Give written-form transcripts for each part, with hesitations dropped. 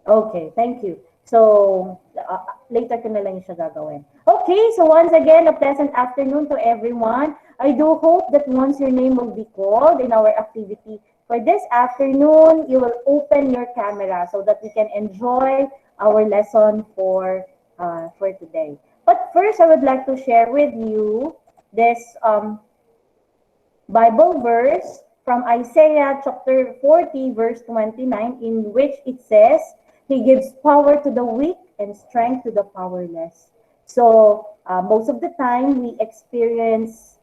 Okay, thank you. So, later ko na lang siya gagawin. Okay, so once again, a pleasant afternoon to everyone. I do hope that once your name will be called in our activity for this afternoon, you will open your camera so that we can enjoy our lesson for today. But first, I would like to share with you this Bible verse from Isaiah chapter 40, verse 29, in which it says, He gives power to the weak and strength to the powerless. So, most of the time, we experience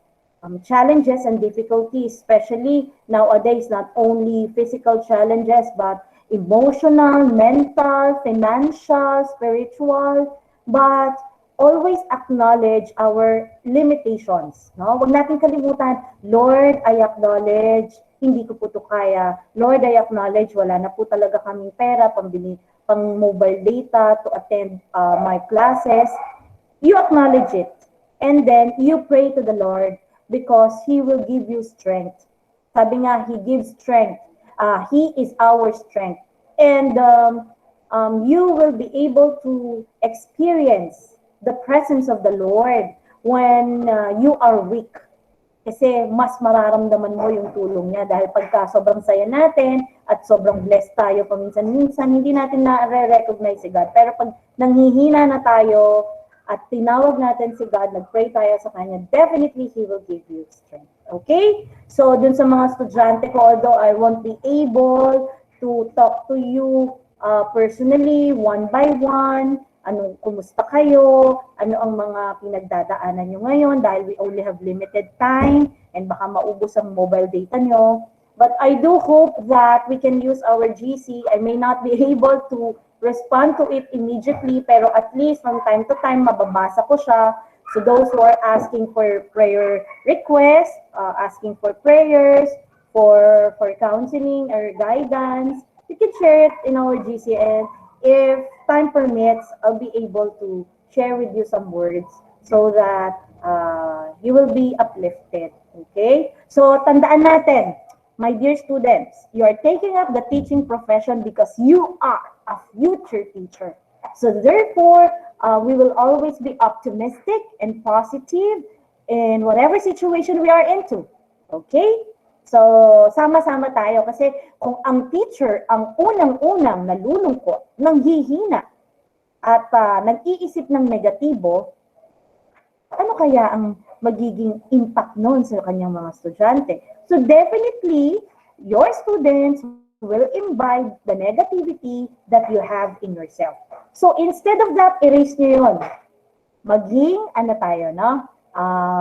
challenges and difficulties, especially nowadays, not only physical challenges, but emotional, mental, financial, spiritual, but always acknowledge our limitations. No? Huwag natin kalimutan, Lord, I acknowledge, hindi ko po ito kaya. Lord, I acknowledge, wala na po talaga kaming pera, pang mobile data to attend my classes. You acknowledge it. And then you pray to the Lord because He will give you strength. Sabi nga, He gives strength. He is our strength. And you will be able to experience the presence of the Lord when you are weak. Kasi mas mararamdaman mo yung tulong niya dahil pagka sobrang saya natin at sobrang blessed tayo paminsan-minsan, hindi natin na-recognize si God. Pero pag nanghihina na tayo at tinawag natin si God, nag-pray tayo sa Kanya, definitely He will give you strength. Okay? So, dun sa mga estudyante ko, although I won't be able to talk to you personally, one by one, kumusta kayo, ano ang mga pinagdadaanan nyo ngayon dahil we only have limited time and baka maubos ang mobile data nyo. But I do hope that we can use our GC. I may not be able to respond to it immediately, pero at least from time to time, mababasa ko siya. So those who are asking for prayer requests, asking for prayers, for counseling or guidance, you can share it in our GC, and if time permits, I'll be able to share with you some words so that you will be uplifted. Okay? So, tandaan natin, my dear students, you are taking up the teaching profession because you are a future teacher. So, therefore, we will always be optimistic and positive in whatever situation we are into. Okay? So, sama-sama tayo kasi kung ang teacher ang unang-unang nalulungkot, nanghihina, at nag-iisip ng negatibo, ano kaya ang magiging impact noon sa kanyang mga estudyante? So, definitely, your students will imbibe the negativity that you have in yourself. So, instead of that, erase nyo yun. Maging, tayo, no?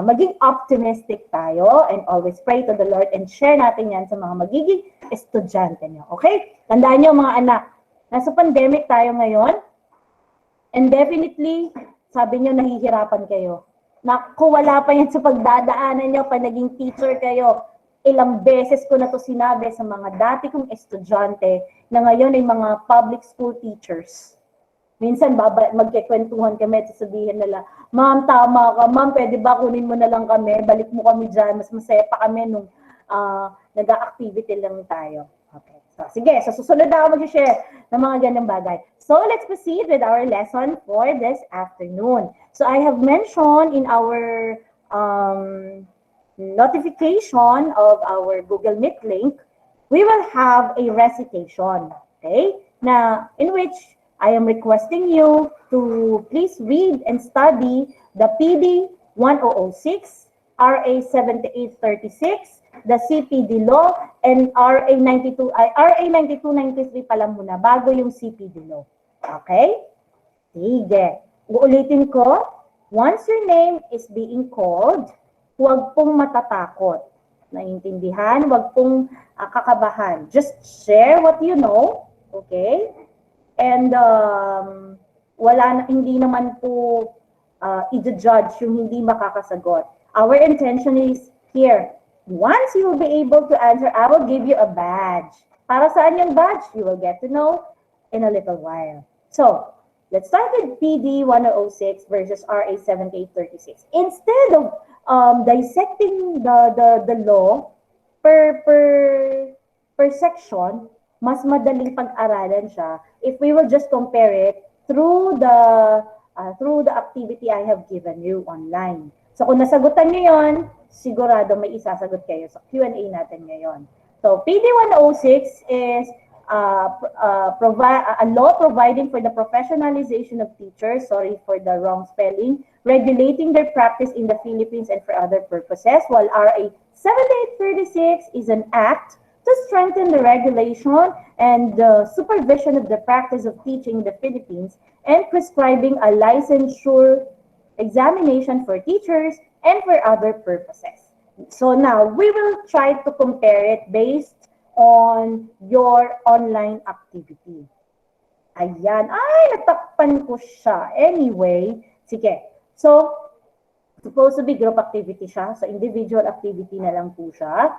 Maging optimistic tayo and always pray to the Lord and share natin yan sa mga magiging estudyante nyo. Okay? Tandaan nyo mga anak, nasa pandemic tayo ngayon and definitely, sabi nyo nahihirapan kayo. Kung wala pa yan sa pagdadaanan nyo, pa naging teacher kayo, ilang beses ko na to sinabi sa mga dati kong estudyante na ngayon ay mga public school teachers. Minsan magkikwentuhan kami at sasabihin nila, Ma'am, tama ka. Ma'am, pwede ba kunin mo na lang kami? Balik mo kami dyan. Mas masaya pa kami nung nag-activity lang tayo. Okay. So, sige. So, susunod na ako mag-share ng mga ganang bagay. So, let's proceed with our lesson for this afternoon. So, I have mentioned in our notification of our Google Meet link, we will have a recitation. Okay? Now, in which I am requesting you to please read and study the PD 1006, RA 7836, the CPD law, and RA 9293 pala muna, bago yung CPD law. Okay? Sige. Uulitin ko, once your name is being called, huwag pong matatakot. Naiintindihan? Huwag pong kakabahan. Just share what you know. Okay? And hindi naman po i-judge yung hindi makakasagot. Our intention is here. Once you will be able to answer, I will give you a badge. Para saan yung badge? You will get to know in a little while. So, let's start with PD 1006 versus RA 7836. Instead of dissecting the law per section, mas madaling pag-aralan siya if we will just compare it through the activity I have given you online. So kung nasagutan niyo yon, sigurado may isasagot kayo sa Q&A natin ngayon. So PD 106 is a law providing for the professionalization of teachers, sorry for the wrong spelling, regulating their practice in the Philippines and for other purposes, while RA 7836 is an act to strengthen the regulation and the supervision of the practice of teaching in the Philippines and prescribing a licensure examination for teachers and for other purposes. So now, we will try to compare it based on your online activity. Ayan. Ay, natakpan ko siya. Anyway, sige. So, supposed to be group activity siya. So, individual activity na lang po siya.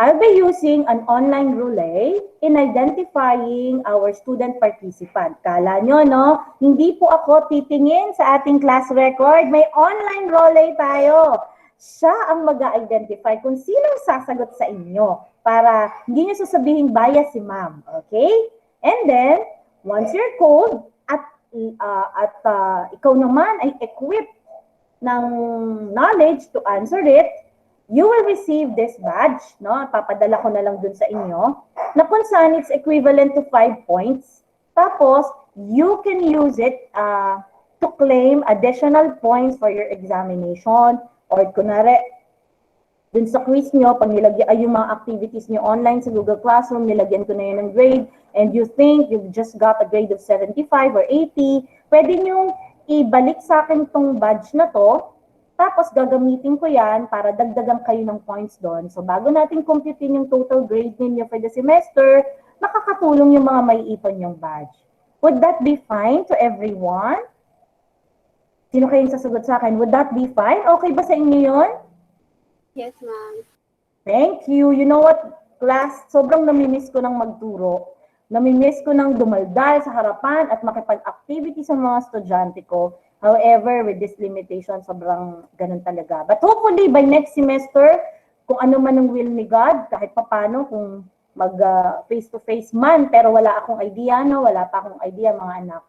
I'll be using an online relay in identifying our student participant. Kala nyo, no? Hindi po ako titingin sa ating class record. May online relay tayo. Siya ang mag-identify kung sinong sasagot sa inyo para hindi nyo sasabihin bias si ma'am. Okay? And then, once you're called at ikaw naman ay equipped ng knowledge to answer it, you will receive this badge, no? Papadala ko na lang dun sa inyo, na kung saan it's equivalent to 5 points. Tapos, you can use it to claim additional points for your examination. Or kunwari, dun sa quiz nyo, pag nilagyan ay yung mga activities nyo online sa Google Classroom, nilagyan ko na yun ng grade, and you think you've just got a grade of 75 or 80, pwede nyo ibalik sa akin tong badge na to, tapos gagamitin ko yan para dagdagan kayo ng points doon. So bago natin computein yung total grade ninyo for the semester, makakatulong yung mga may ipon yung badge. Would that be fine to everyone? Sino kayong sasagot sa akin? Would that be fine? Okay ba sa inyo yun? Yes, ma'am. Thank you. You know what, class? Sobrang namimiss ko ng magturo. Namimiss ko ng dumaldal sa harapan at makipag-activity sa mga estudyante ko. However, with this limitation, sobrang ganun talaga. But hopefully, by next semester, kung ano man ang will ni God, kahit papano, kung mag-face-to-face man, pero wala akong idea, no? Wala pa akong idea, mga anak.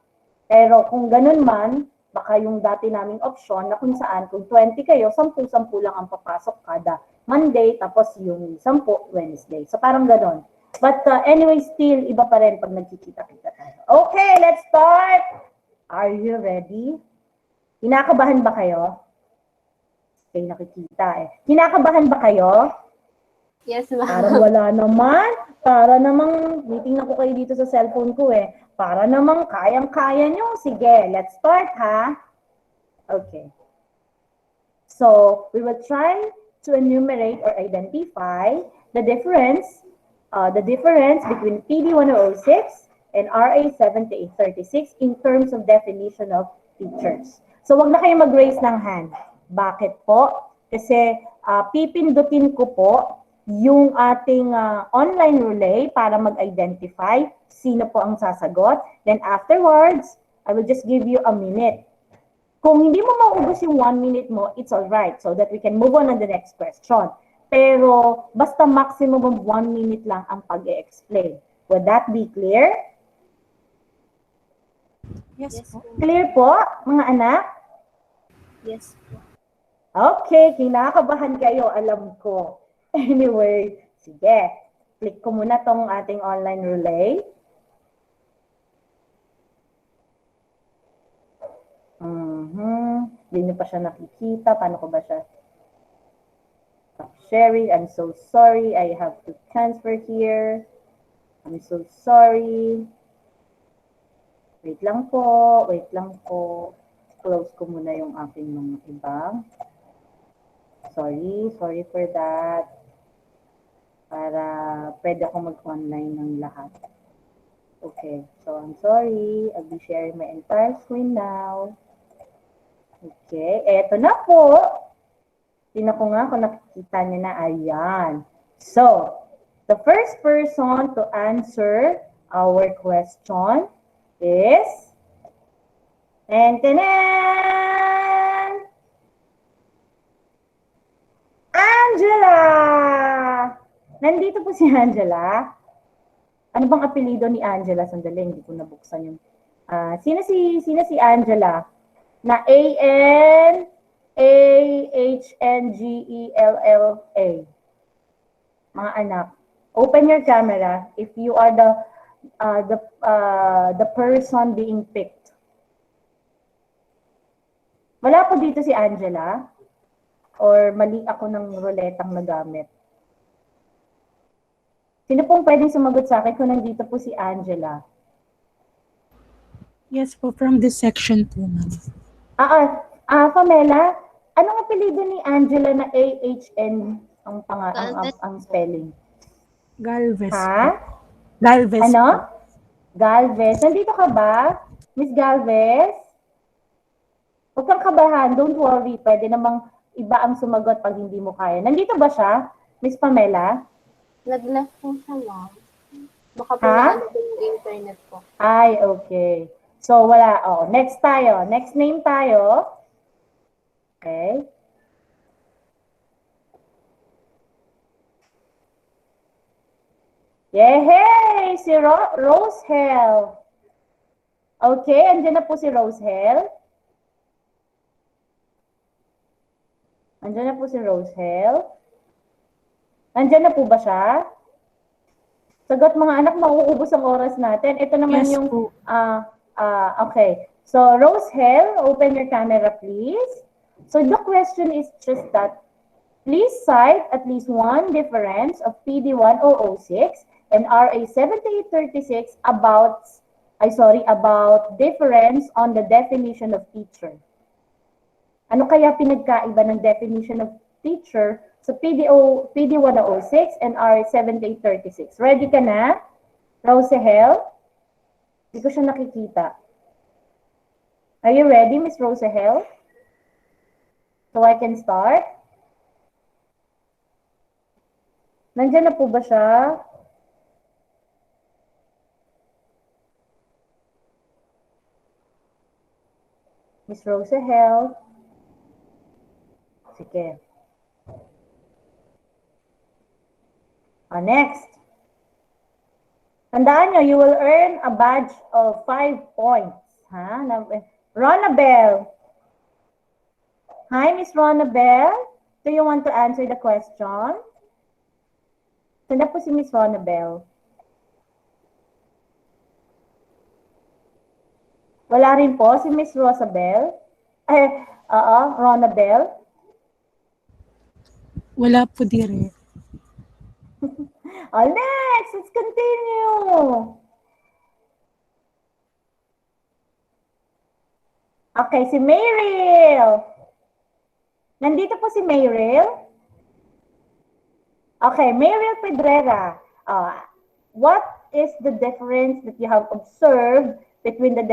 Pero kung ganun man, baka yung dati naming option na kung saan, kung 20 kayo, 10-10 lang ang papasok kada Monday, tapos yung 10 Wednesday. So parang ganun. But anyway, still, iba pa rin pag nagkikita-kita tayo. Okay, let's start! Are you ready? Kinakabahan ba kayo? Okay, nakikita eh. Kinakabahan ba kayo? Yes, ma'am. Parang wala naman. Para namang, tingnan ko kayo dito sa cellphone ko eh. Para namang kayang-kaya nyo. Sige, let's start ha. Okay. So, we will try to enumerate or identify the difference between PD 106 and RA 7836 in terms of definition of teachers. So, wag na kayo mag-raise ng hand. Bakit po? Kasi pipindutin ko po yung ating online relay para mag-identify sino po ang sasagot. Then afterwards, I will just give you a minute. Kung hindi mo maubos yung 1 minute mo, it's alright, so that we can move on the next question. Pero basta maximum of 1 minute lang ang pag-e-explain. Would that be clear? Yes, po. Clear po, mga anak? Yes, po. Okay, kinakabahan kayo, alam ko. Anyway, sige. Click ko muna tong ating online relay. Hindi nyo pa siya nakikita. Paano ko ba siya? Stop sharing. I'm so sorry. I have to transfer here. I'm so sorry. Wait lang po. Wait lang po. Close ko muna yung aking mga ibang. Sorry for that. Para pwede ako mag-online ng lahat. Okay, so I'm sorry. I'll be sharing my entire screen now. Okay, eto na po. Tingnan ko nga kung nakikita niyo na. Ayan. So, the first person to answer our question is Angela! Nandito po si Angela. Ano bang apelido ni Angela? Sandali, hindi ko nabuksan yung... sino si Angela? Na Anghengella. Mga anak. Open your camera if you are the person being picked. Wala po dito si Angela? Or mali ako ng ruletang nagamit? Sino pong pwedeng sumagot sa akin kung nandito po si Angela? Yes po, from this section po, ma'am. Pamela, anong apelido ni Angela na A-H-N ang spelling? Galvez po. Ha? Galvez Ano? po. Galvez. Nandito ka ba? Miss Galvez? Huwag kang kabahan. Don't worry. Pwede namang iba ang sumagot pag hindi mo kaya. Nandito ba siya? Miss Pamela? Nag-left po siya, ma'am. Baka po Ha? naano po yung internet po. Ay, okay. So, wala. Oh, next tayo. Next name tayo. Okay. Yehey! Si Rosehel. Okay, andyan na po si Rosehel. Andyan na po si Rosehel. Andyan na po ba siya? Sagot mga anak, mauubos ang oras natin. Ito naman Yes yung... po. Okay. So, Rosehel, open your camera, please. So, the question is just that. Please cite at least one difference of PD1006 and RA 7836 about difference on the definition of teacher. Ano kaya pinagkaiba ng definition of teacher sa PD106 and RA 7836? Ready ka na? Rosehel? Hindi ko siya nakikita. Are you ready, Miss Rosehel? So I can start? Nandiyan na po ba siya? Miss Rosehel? Sige. Next. Tandaan nyo, you will earn a badge of 5 points. Ha? Ronabel. Hi, Miss Ronabel. Do you want to answer the question? Saan po si Miss Ronabel? Wala rin po si Miss Rosabel? Ronabel? Wala po dire. Next, let's continue. Okay, si Mayril. Nandito po si Mayril. Okay, Mayril Pedrera. What is the difference that you have observed between the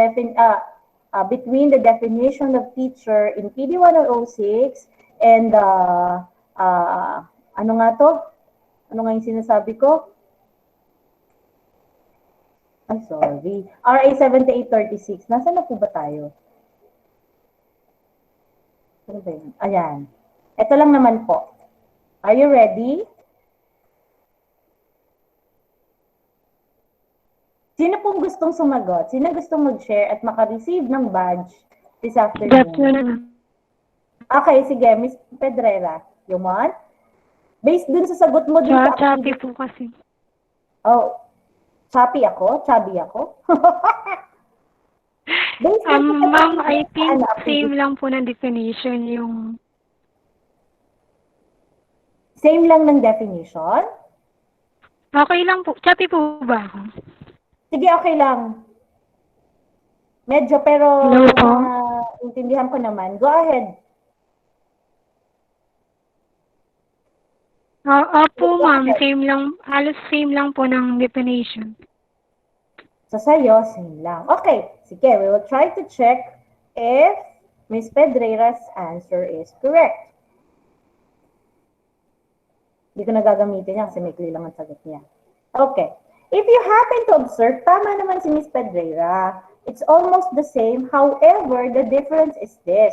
definition of teacher in PD106 and ano nga to? Ano nga yung sinasabi ko? I'm sorry. RA 7836. Nasaan na po ba tayo? Ano ba yun? Ayan. Ito lang naman po. Are you ready? Sino pong gustong sumagot? Sino gustong mag-share at maka-receive ng badge this afternoon? Okay, sige. Miss Pedrera. You want? Based dun sa sagot mo dun sa... Choppy po kasi. Oh. Choppy ako? Chubby ako? Ma'am, I think same lang po ng definition yung... Same lang ng definition? Okay lang po. Choppy po ba ako? Sige, okay lang. Medyo, pero Hello po. intindihan ko naman. Go ahead. Opo, ma'am. Same lang. Halos same lang po ng definition. So, sa'yo, same lang. Okay. Sige, we will try to check if Ms. Pedrera's answer is correct. Hindi ko na gagamitin niya kasi may lang ang sagot niya. Okay. If you happen to observe, tama naman si Ms. Pedrera. It's almost the same. However, the difference is this.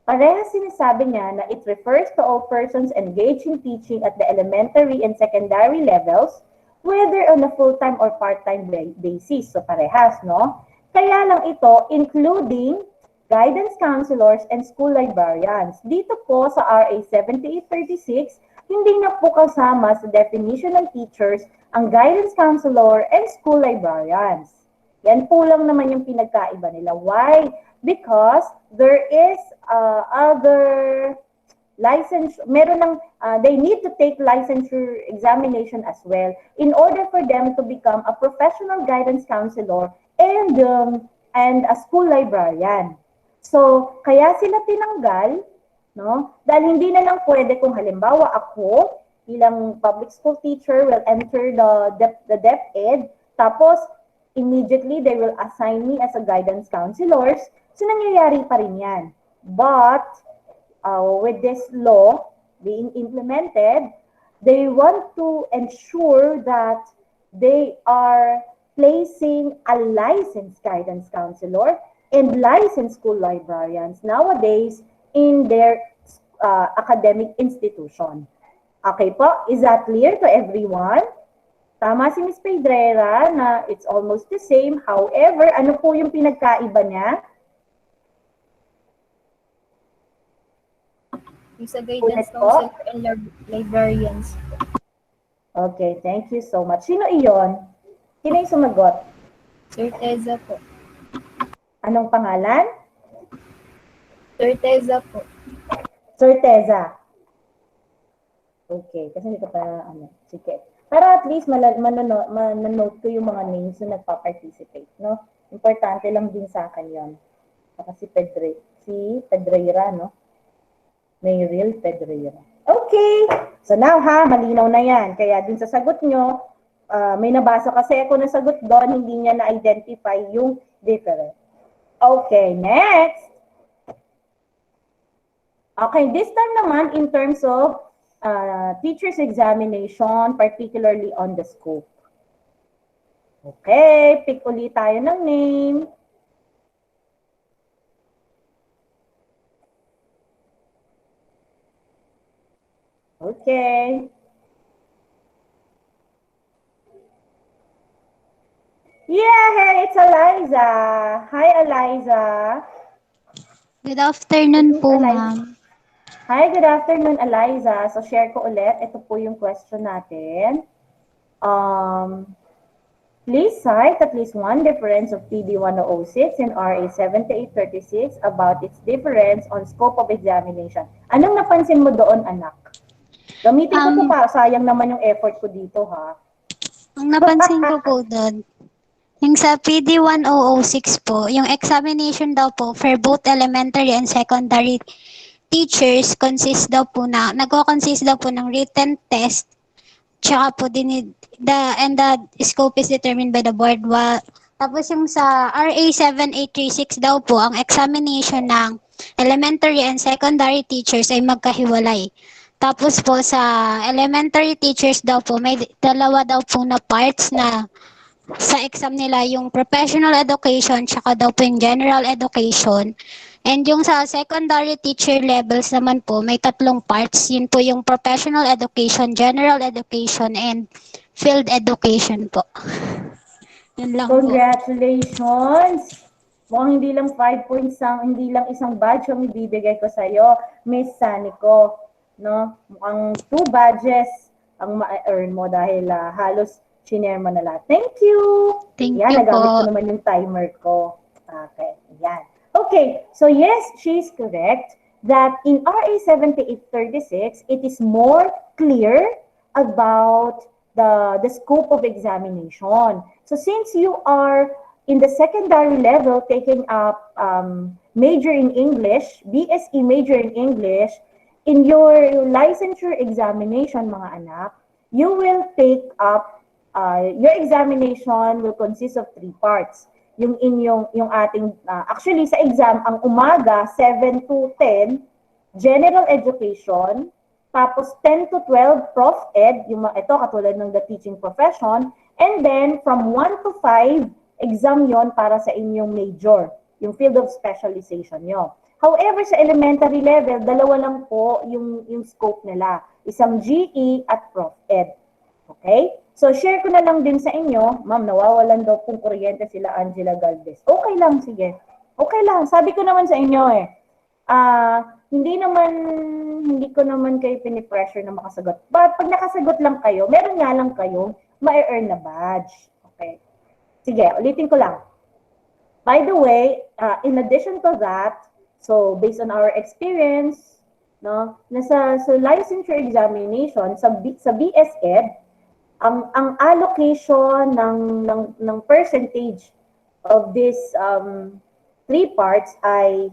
Parehas sinasabi niya na it refers to all persons engaged in teaching at the elementary and secondary levels, whether on a full-time or part-time basis. So parehas, no? Kaya lang ito, including guidance counselors and school librarians. Dito po sa RA 7836, hindi na po kasama sa definition ng teachers ang guidance counselor and school librarians. Yan po lang naman yung pinagkaiba nila. Why? Because there is other license, meron ng, they need to take licensure examination as well in order for them to become a professional guidance counselor and a school librarian. So, kaya sila tinanggal, no? Dahil hindi na lang pwede kung halimbawa ako, bilang public school teacher, will enter the BSEd, tapos immediately they will assign me as a guidance counselors. So, nangyayari pa rin yan. But, with this law being implemented, they want to ensure that they are placing a licensed guidance counselor and licensed school librarians nowadays in their academic institution. Okay po? Is that clear to everyone? Tama si Ms. Pedrera na it's almost the same. However, ano po yung pinagkaiba niya? Yung sa guidance counselor and librarians. Okay, thank you so much. Sino iyon? Sino yung sumagot? Certeza po. Anong pangalan? Certeza po. Certeza. Okay, kasi hindi ko pa, sige. Para at least mananote ko yung mga names na nagpa-participate, no? Importante lang din sa akin yon. Saka si Pedreira, no? Mayril Pedreira. Okay! So now ha, malinaw na yan. Kaya din sa sagot nyo, may nabasa kasi ako na sagot doon, hindi niya na-identify yung difference. Okay, next. Okay, this time naman in terms of teacher's examination, particularly on the scope. Okay, pick ulit tayo ng name. Okay. Yeah, hey, it's Eliza. Hi, Eliza. Good afternoon po, Eliza. ma'am. Hi, good afternoon, Eliza. So, share ko ulit. Ito po yung question natin. Please cite at least one difference of PD 106 and RA 7836 about its difference on scope of examination. Anong napansin mo doon, anak? Gamitin ko ito para sayang naman yung effort ko dito, ha? Ang napansin ko po doon, yung sa PD 1006 po, yung examination daw po for both elementary and secondary teachers nagko-consist daw po ng written test, tsaka po the scope is determined by the board. Tapos yung sa RA 7836 daw po, ang examination ng elementary and secondary teachers ay magkahiwalay. Tapos po sa elementary teachers daw po, may dalawa daw po na parts na sa exam nila, yung professional education tsaka daw po yung general education. And yung sa secondary teacher levels naman po, may tatlong parts. Yun po yung professional education, general education, and field education po. Yun lang po. Congratulations! Mukhang hindi lang 5 points, hindi lang isang badge ang ibibigay ko sa'yo, Miss Sanico. No? Mukhang 2 badges ang ma-earn mo dahil halos shinare mo na lahat. Thank you! Thank Yan, you nagamit ko po. naman yung timer ko. Okay, yan. Okay, so yes, she's correct that in RA 7836, it is more clear about the scope of examination. So since you are in the secondary level taking up major in English, BSE major in English, in your licensure examination, mga anak, you will take up, your examination will consist of 3 parts. Yung ating, actually sa exam, ang umaga, 7 to 10, general education, tapos 10 to 12, Prof. Ed, ito katulad ng the teaching profession, and then from 1 to 5, exam yon para sa inyong major, yung field of specialization nyo. However, sa elementary level, dalawa lang po yung scope nila. Isang GE at Prof-Ed. Okay? So, share ko na lang din sa inyo. Ma'am, nawawalan daw kung kuryente sila Angela Galvez. Okay lang, sige. Okay lang. Sabi ko naman sa inyo eh. Hindi ko naman kayo pinipressure na makasagot. But pag nakasagot lang kayo, meron nga lang kayo ma-earn na badge. Okay? Sige, ulitin ko lang. By the way, in addition to that, so based on our experience, no, sa licensure examination sa BSEd, ang allocation ng percentage of this three parts ay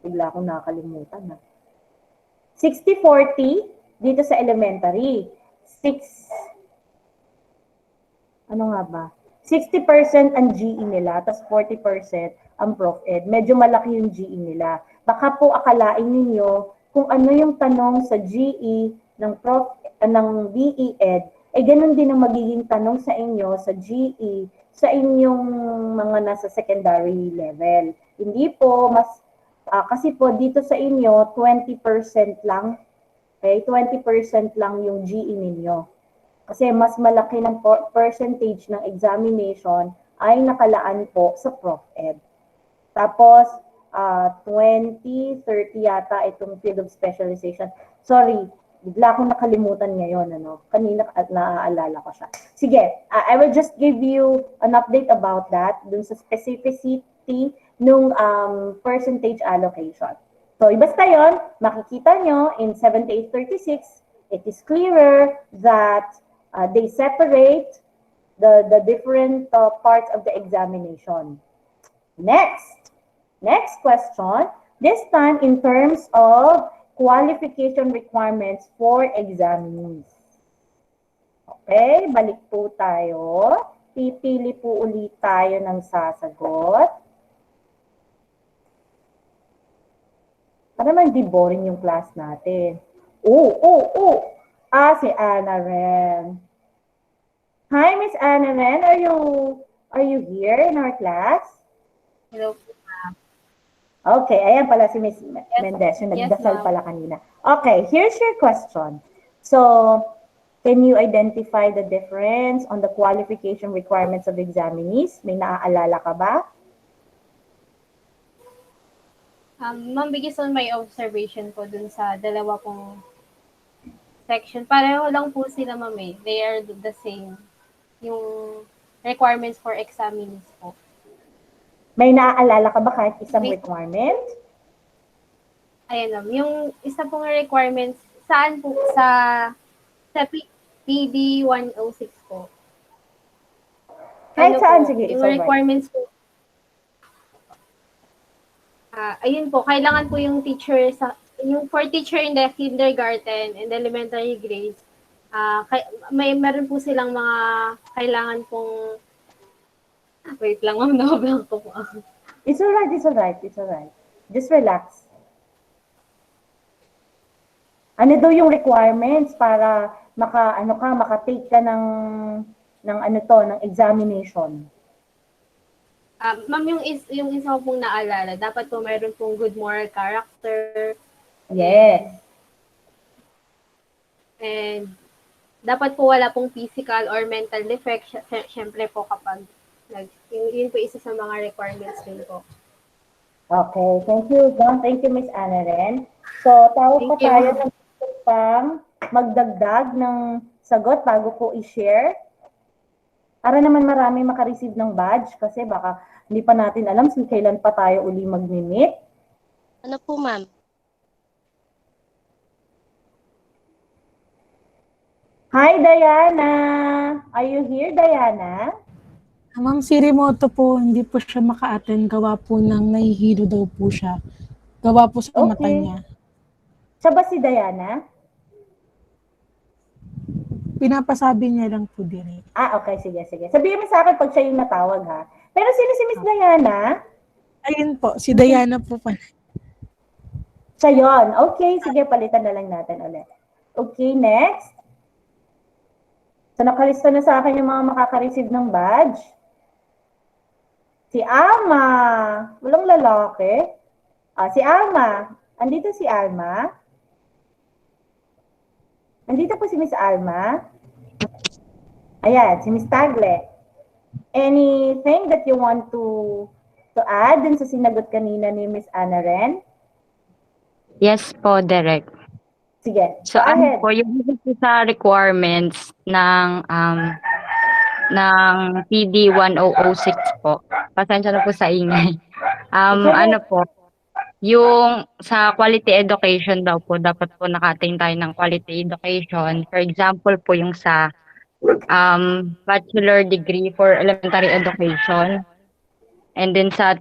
bigla akong nakakalimutan na. 60-40 dito sa elementary. 60% ang GE nila, tapos 40% ang Prof-Ed. Medyo malaki yung GE nila. Baka po akalain ninyo kung ano yung tanong sa GE ng BEd, ganun din ang magiging tanong sa inyo sa GE sa inyong mga nasa secondary level. Hindi po kasi po dito sa inyo 20% lang. Okay? 20% lang yung GE ninyo. Kasi mas malaki ng percentage ng examination ay nakalaan po sa Prof-Ed. Tapos, 20, 30 yata itong field of specialization. Sorry, bigla akong nakalimutan ngayon. Kanina naaalala ko siya. Sige, I will just give you an update about that dun sa specificity nung percentage allocation. So, basta yon, makikita nyo in 7836, it is clearer that they separate the different parts of the examination. Next question, this time in terms of qualification requirements for examinees. Okay, balik po tayo. Pipili po ulit tayo ng sasagot. Para naman di boring yung class natin. Si Anna Ren. Hi, Miss Anna Ren. Are you here in our class? Hello. Okay, ayan pala si Miss Mendez, yung nagdasal pala kanina. Okay, here's your question. So, can you identify the difference on the qualification requirements of examinees? May naaalala ka ba? Ma'am, based on my observation po dun sa dalawa pong section, pareho lang po sila, ma'am eh. They are the same. Yung requirements for examinees po. May naaalala ka ba kahit isang requirement? Ayan, ma'am. Yung isa pong requirements, saan po? Sa PD 106 po. Kahit saan, po, sige. yung requirements po. Ayun po, kailangan po yung teacher yung for teacher in the kindergarten and elementary grades, meron po silang mga kailangan pong wait lang, ma'am, nakablank ko po. It's alright. Just relax. Ano daw yung requirements para makatake ka ng examination? Ma'am, yung isa ko pong naalala, dapat po meron pong good moral character. Yes. And dapat po wala pong physical or mental defect. Siyempre po kapag yun po isa sa mga requirements din po. Okay, thank you, Don. Thank you, Miss Anna Ren. So, tawag pa tayo ng pang magdagdag ng sagot bago ko i-share. Para naman marami makareceive ng badge kasi baka hindi pa natin alam kailan pa tayo uli mag-meet. Ano po, ma'am? Hi, Diana! Are you here, Diana? Ma'am, si Remoto po, hindi po siya maka-attend. Gawa po ng nahihilo daw po siya. Gawa po sa mata niya. Siya ba si Diana? Pinapasabi niya lang po dire. Okay. Sige. Sabihin mo sa akin pag siya yung natawag, ha? Pero sino si Miss Diana? Ayun po, si Diana po pala. Siya yun. Okay, sige, palitan na lang natin ulit. Okay, next. So, nakalista na sa akin yung mga makaka-receive ng badge. Si Alma. Walang lalaki. Si Alma. Andito si Alma. Andito po si Miss Alma. Ayan, si Miss Tagle. Anything that you want to add dun sa sinagot kanina ni Miss Ana Ren? Yes po, Direk. Sige, So, go ahead. po, yung sa requirements ng PD 1006 po. Pasensya na po sa ingay. Ano po, yung sa quality education daw po, dapat po nakating tayo ng quality education. For example po, yung sa bachelor degree for elementary education. And then sa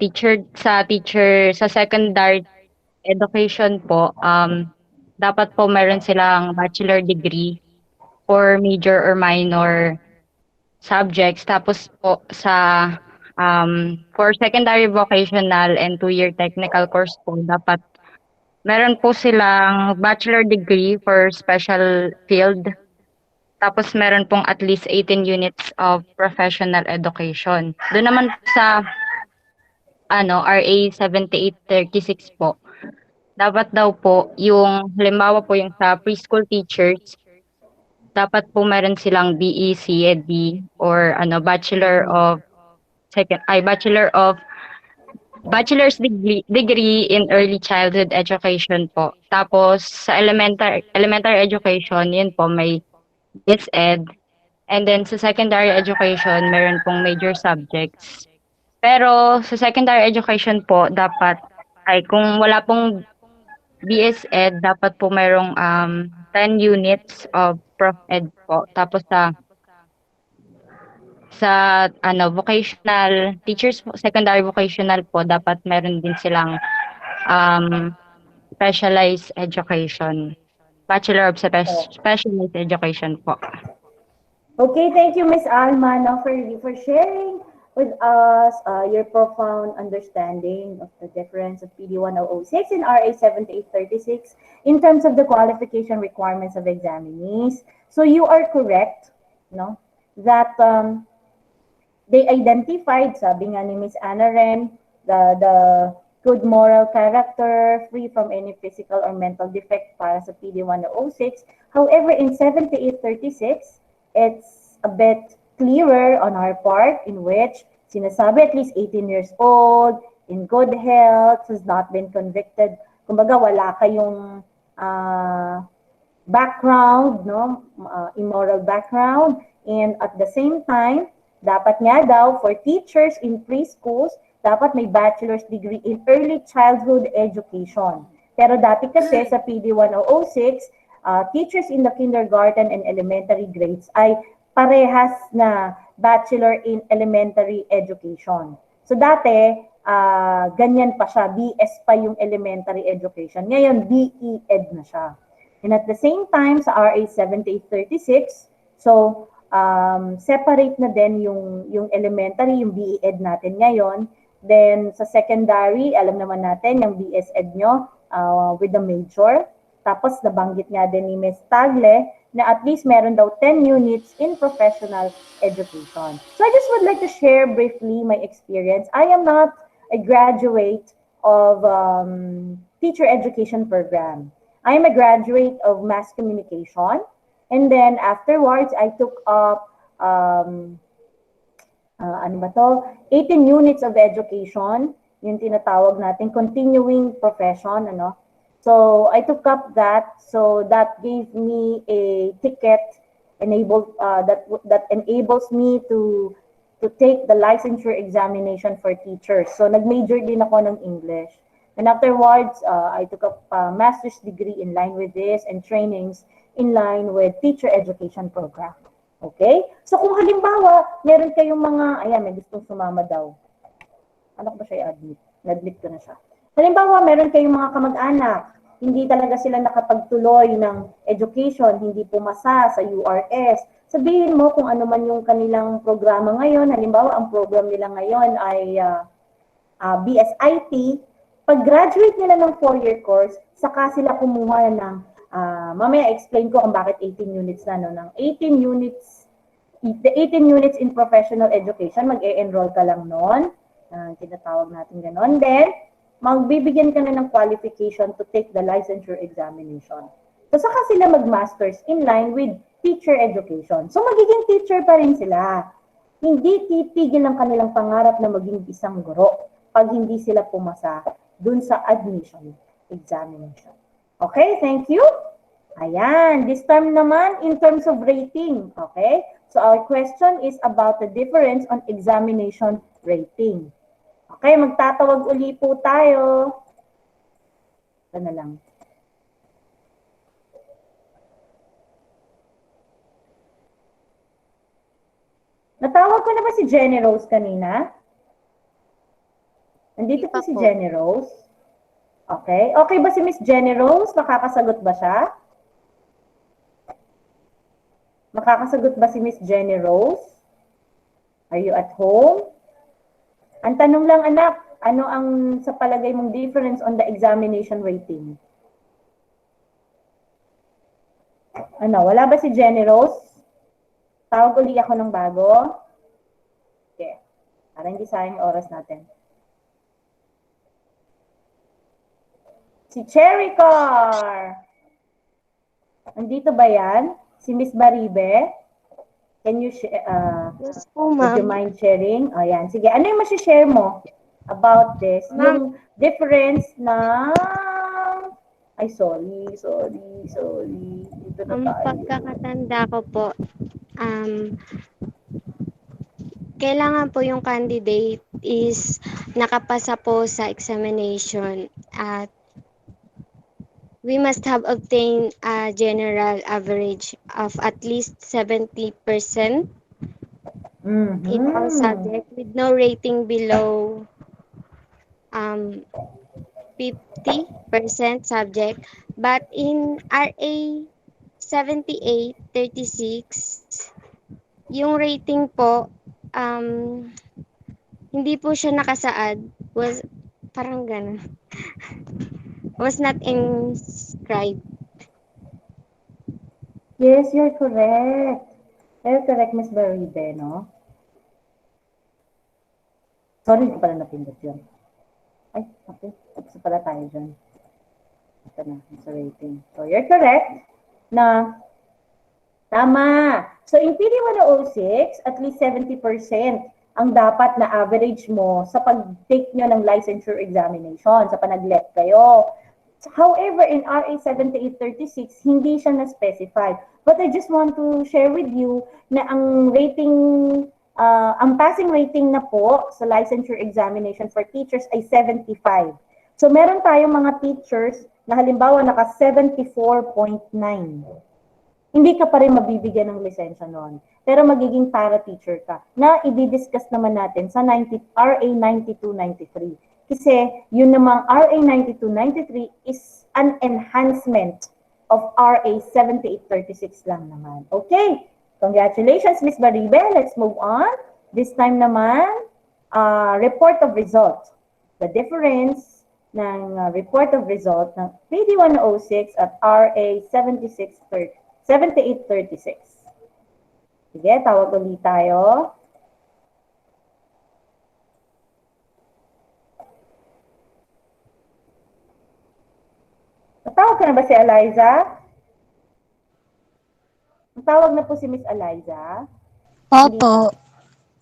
secondary education po, dapat po meron silang bachelor degree for major or minor subjects. Tapos po for secondary vocational and 2-year technical course po, dapat meron po silang bachelor degree for special field. Tapos meron pong at least 18 units of professional education. Doon naman po sa RA 7836 po, dapat daw po yung halimbawa po yung sa preschool teachers, dapat po meron silang BSEd or bachelor's degree in early childhood education po. Tapos sa elementary education, yun po may BSEd. And then sa secondary education, meron pong major subjects. Pero sa secondary education po, kung wala pong BSEd, dapat po merong 10 units of Prof Ed po. Tapos sa vocational teachers, secondary vocational po, dapat meron din silang specialized education. Bachelor of Specialized Education po. Okay, thank you, Miss Alma, no, for sharing with us your profound understanding of the difference of PD 1006 and RA 7836 in terms of the qualification requirements of examinees. So you are correct, no, that they identified, sabi nga ni Miss Ana Ren, the good moral character, free from any physical or mental defect para sa PD 1006. However, in 7836, it's a bit clearer on our part in which sinasabi at least 18 years old, in good health, has not been convicted. Kumbaga, wala kayong background, no, immoral background. And at the same time, dapat nga daw for teachers in preschools, dapat may bachelor's degree in early childhood education. Pero dati kasi sa PD 1006, teachers in the kindergarten and elementary grades ay parehas na bachelor in elementary education. So dati, ganyan pa siya, BS pa yung elementary education. Ngayon, BEd na siya. And at the same time, sa RA 7836, so separate na din yung elementary, yung BEd natin ngayon. Then sa secondary, alam naman natin yung BSEd nyo with the major. Tapos nabanggit nga din ni Ms. Tagle na at least meron daw 10 units in professional education. So I just would like to share briefly my experience. I am not a graduate of teacher education program. I am a graduate of mass communication. And then afterwards, I took up 18 units of education, yung tinatawag natin continuing profession, ano. So I took up that, so that gave me a ticket that enables me to take the licensure examination for teachers. So nag-major din ako ng English. And afterwards, I took up a master's degree in line with this and trainings in line with teacher education program. Okay? So kung halimbawa, meron kayong mga, ayan, may gustong sumama daw. Ano ba siya i-admit? Na-admit ko na siya. Halimbawa, meron kayong mga kamag-anak, hindi talaga sila nakapagtuloy ng education, hindi pumasa sa URS. Sabihin mo kung ano man yung kanilang programa ngayon. Halimbawa, ang program nila ngayon ay BSIT. Pag-graduate nila ng 4-year course, saka sila kumuha ng, mamaya explain ko kung bakit 18 units na, no? Ng 18 units, the 18 units in professional education, mag-e-enroll ka lang noon. Tinatawag natin ganon. Then, magbibigyan ka na ng qualification to take the licensure examination. So, saka sila mag-masters in line with teacher education. So, magiging teacher pa rin sila. Hindi titigil ang kanilang pangarap na maging isang guro pag hindi sila pumasa dun sa admission examination. Okay, thank you. Ayan, this time naman in terms of rating. Okay, so our question is about the difference on examination rating. Okay, magtatawag uli po tayo. Ito na lang. Natawag ko na ba si Jenny Rose kanina? Nandito po si Jenny Rose. Okay. Okay ba si Miss Jenny Rose? Makakasagot ba siya? Makakasagot ba si Miss Jenny Rose? Are you at home? Ang tanong lang, anak, ano ang sa palagay mong difference on the examination rating? Ano, wala ba si Jenny Rose? Tawag uli ako ng bago. Okay. Para hindi sayang yung oras natin. Si Cherry Car. Andito ba yan? Si Miss Baribe? Can you share? Yes po, Would you ma'am. mind sharing? O yan. Sige, ano yung masishare mo about this? Yung difference na... Ay, sorry. Dito na Ang tayo. pagkakatanda ko po, kailangan po yung candidate is nakapasa po sa examination at we must have obtained a general average of at least 70% in all subjects with no rating below 50% subject. But in RA 7836, yung rating po, hindi po siya nakasaad. Was, parang ganun. Was not inscribed. Yes, you're correct. You're correct, Miss Baribe, no? Sorry, hindi ko pala napindot yun. Ay, okay. Tapos pala tayo dyan. Ito na, sa rating. So, you're correct na tama. So, in PD 106, at least 70% ang dapat na average mo sa pag-take nyo ng licensure examination, sa panag-let kayo. However, in RA 7836, hindi siya na-specify. But I just want to share with you na ang rating, ang passing rating na po sa licensure examination for teachers ay 75. So, meron tayong mga teachers na halimbawa naka 74.9. Hindi ka pa rin mabibigyan ng lisensya noon. Pero magiging para-teacher ka na i-discuss naman natin sa RA 9293. Kasi yun namang RA 9293 is an enhancement of RA 7836 lang naman. Okay, congratulations Ms. Baribe. Let's move on. This time naman, report of result. The difference ng report of result ng PD 106 at RA 7836. Sige, tawag ulit tayo. Natawag ka na ba si Eliza? Natawag na po si Miss Eliza. Opo.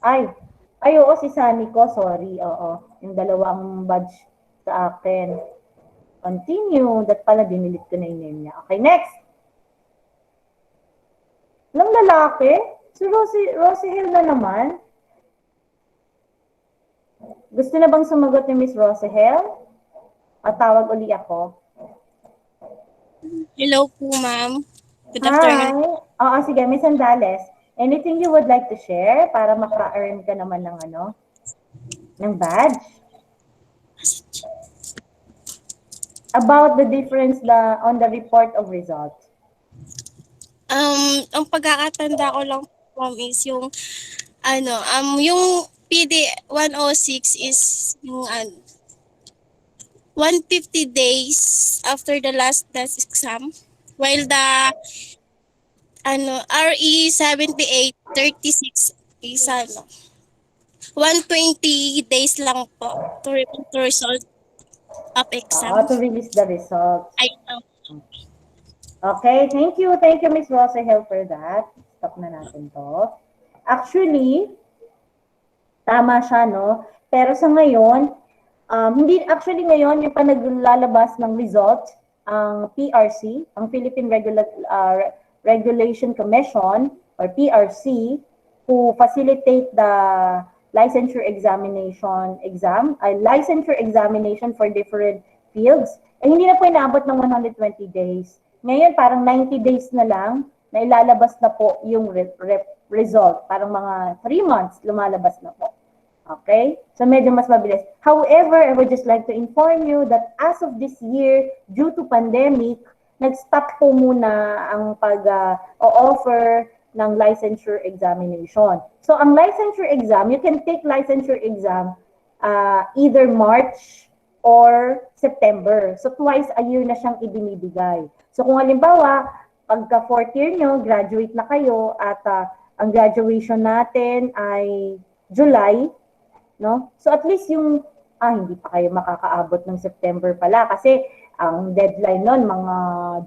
Ay, oo, si Sunny ko, sorry, oo. Yung dalawang badge sa akin. Continue, that pala, dinilit ko na yung name niya. Okay, next. Lang lalaki? Si Rosie Hill na naman. Gusto na bang sumagot ni Miss Rosie Hill? At tawag uli ako. Hello po, ma'am. Good Hi. afternoon. Oo, sige, Miss Sandales. Anything you would like to share para maka-earn ka naman ng ng badge? About the difference on the report of result. Ang pagkakatanda ko lang po, ma'am, is yung yung PD 106 is yung 150 days after the last test exam, while the RE 7836 is 120 days lang po to result of exam. To release the results. Ay, no. Okay, thank you. Thank you, Ms. Rosahel, for that. Stop na natin to. Actually, tama siya, no? Pero sa ngayon, hindi actually ngayon yung pa naglalabas ng result, ang PRC, ang Philippine Regulation Commission, or PRC, to facilitate the licensure examination for different fields. Hindi na po inaabot ng 120 days. Ngayon, parang 90 days na lang na ilalabas na po yung result. Parang mga 3 months lumalabas na po. Okay? So, medyo mas mabilis. However, I would just like to inform you that as of this year, due to pandemic, nag-stop po muna ang pag-offer ng licensure examination. So, ang licensure exam, you can take licensure exam either March or September. So, twice a year na siyang ibinibigay. So, kung halimbawa, pagka fourth year nyo, graduate na kayo at ang graduation natin ay July, no? So, at least yung, hindi pa kayo makakaabot ng September pala kasi ang deadline nun, mga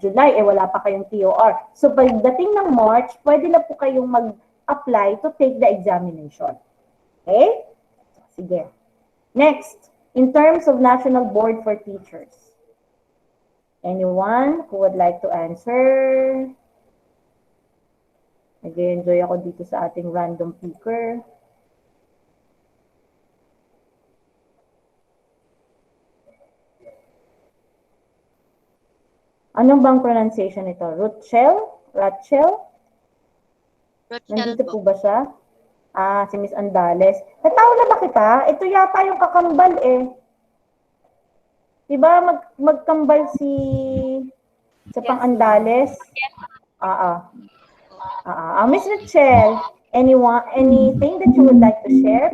July, wala pa kayong TOR. So, pagdating ng March, pwede na po kayong mag-apply to take the examination. Okay? Sige. Next, in terms of National Board for Teachers. Anyone who would like to answer? Nag-enjoy ako dito sa ating random picker. Anong bang pronunciation ito? Rachel? Nandito po ba siya? Si Miss Andales. Natawa na ba kita? Ito yata yung kakambal eh. Diba magkambal sa pang-Andales? Miss Rachel, anything that you would like to share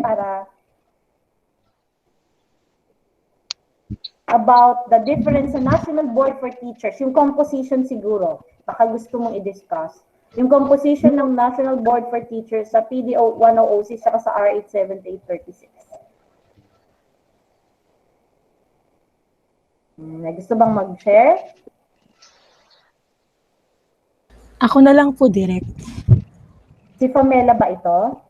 about the difference sa National Board for Teachers, yung composition siguro, baka gusto mong i-discuss. Yung composition ng National Board for Teachers sa PDO 1006 at sa R 87836. Gusto bang mag-share? Ako na lang po direct. Si Pamela ba ito?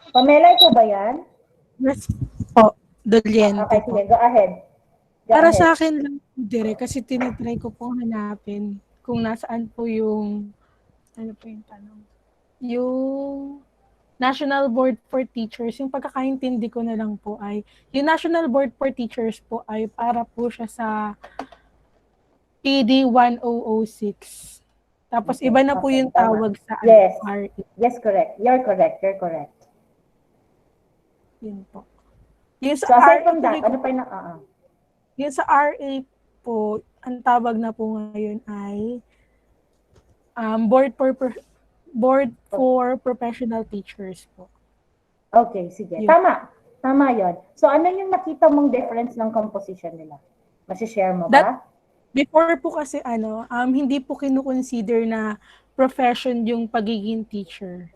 Pamela, ito ba yan? Yes po, Doliente Okay, po. sige, go ahead. Para sa akin lang po direct kasi tinitry ko pong hanapin kung nasaan po yung, ano po yung tanong? Yung National Board for Teachers, yung pagkakaintindi ko na lang po ay, yung National Board for Teachers po ay para po siya sa PD 1006. Tapos iba na po yung tawag sa RA. Yes, correct. You're correct. Yun po. Yung sa So aside RA, from that, ano pa yung yung sa RA po, ang tawag na po ngayon ay Board for Professional Teachers po. Okay, sige. Yun. Tama yon. So ano yung nakita mong difference ng composition nila? Masi-share mo ba? Before po kasi hindi po kinukonsider na profession yung pagiging teacher.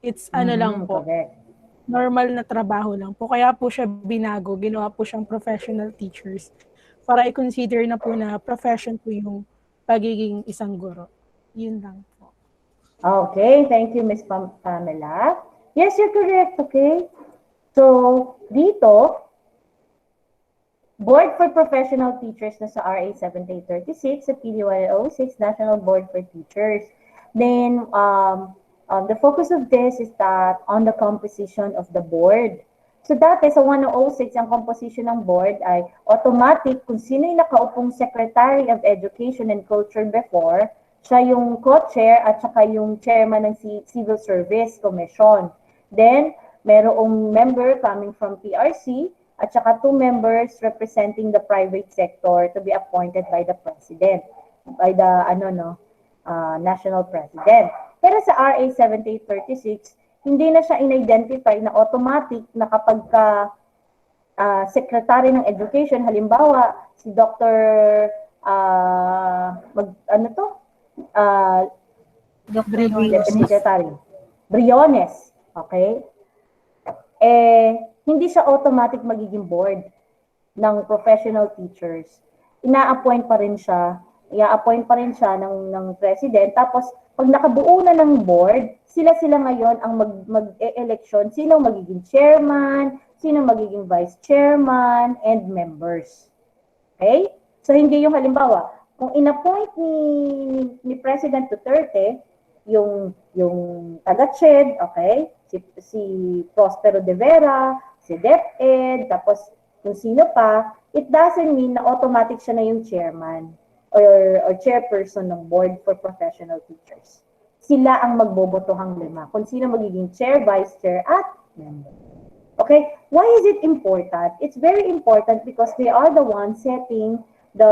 It's lang po. Correct. Normal na trabaho lang po. Kaya po siya binago, ginawa po siyang professional teachers para i-consider na po na profession po yung pagiging isang guro. Yun lang po. Okay, thank you, Ms. Pamela. Yes, you're correct, okay? So, dito, Board for Professional Teachers na sa RA 7836 sa PD 106, National Board for Teachers. Then, the focus of this is that on the composition of the board. So dati sa 106, ang composition ng board ay automatic kung sino yung nakaupong Secretary of Education and Culture before, siya yung co-chair at saka yung chairman ng Civil Service Commission. Then, merong member coming from PRC at saka 2 members representing the private sector to be appointed by the President, by the National President. Pero sa RA 7836, hindi na siya in-identify na automatic na kapag Secretary ng Education, halimbawa si Dr. Secretary Briones, okay? hindi siya automatic magiging board ng professional teachers. Ina-appoint pa rin siya, i-appoint pa rin siya ng president. Tapos, pag nakabuo na ng board, sila ngayon ang mag-e-election, sino magiging chairman, sino magiging vice chairman, and members. Okay? So, hindi yung halimbawa, kung in-appoint ni President Duterte, yung taga-CHED, okay? Si Prospero de Vera, si DepEd, tapos kung sino pa, it doesn't mean na automatic siya na yung chairman or chairperson ng board for professional teachers. Sila ang magbobotohang 5. Kung sino magiging chair, vice chair, at member. Okay? Why is it important? It's very important because they are the ones setting the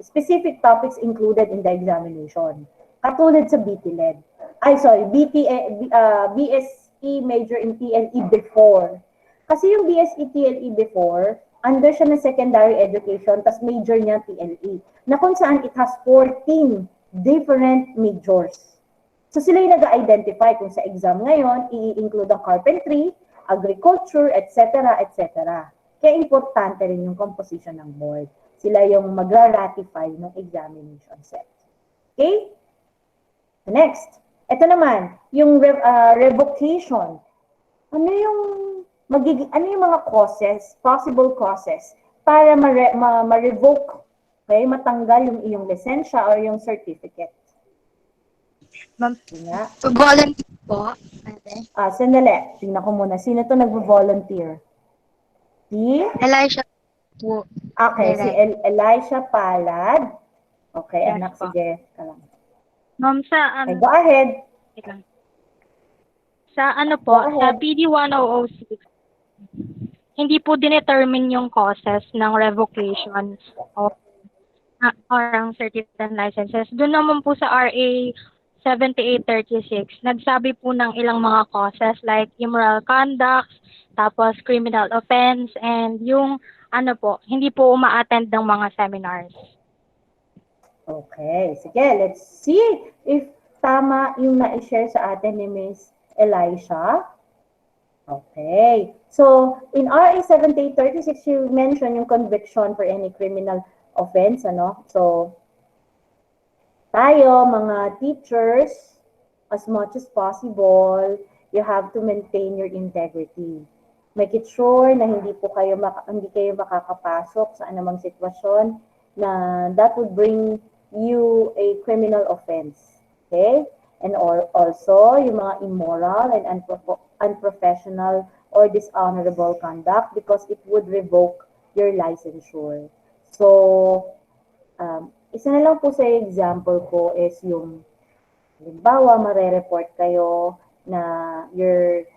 specific topics included in the examination. Katulad sa BTLED. BSE major in TLE before. Kasi yung BSE TLE before, under siya ng secondary education, tas major niya TLE. Na kung saan it has 14 different majors. So sila yung nag-identify kung sa exam ngayon, i-include ang carpentry, agriculture, etc., etc. Kaya importante rin yung composition ng board. Sila yung magra-ratify ng examination set. Okay? Next. Ito naman, yung revocation. Ano yung mga causes, possible causes, para ma-revoke, okay, matanggal yung iyong lisensya or yung certificate? Ma'am, volunteer po. Sandali. Tingnan ko muna. Sino to nagvo-volunteer? Si? Elisha po. Okay, si Elisha Palad. Okay, Yes, anak, po. sige. Kalang. Ma'am, Okay, go ahead. wait lang. Sa ano po, Go sa ahead. PD 1006, hindi po dinetermine yung causes ng revocation of ang certificate and licenses. Doon naman po sa RA 7836, nagsabi po ng ilang mga causes like immoral conduct, tapos criminal offense, and yung ano po, hindi po uma-attend ng mga seminars. Okay, sige, let's see if tama yung na-share sa atin ni Miss Elisha. Okay, so in RA 7836, you mentioned yung conviction for any criminal offense, ano? So, tayo, mga teachers, as much as possible, you have to maintain your integrity. Make it sure na hindi kayo makakapasok sa anumang sitwasyon na that would bring you a criminal offense. Okay? And also, yung mga immoral and unprofessional or dishonorable conduct because it would revoke your licensure. So, isa na lang po sa example ko is yung, halimbawa, mare-report kayo na you're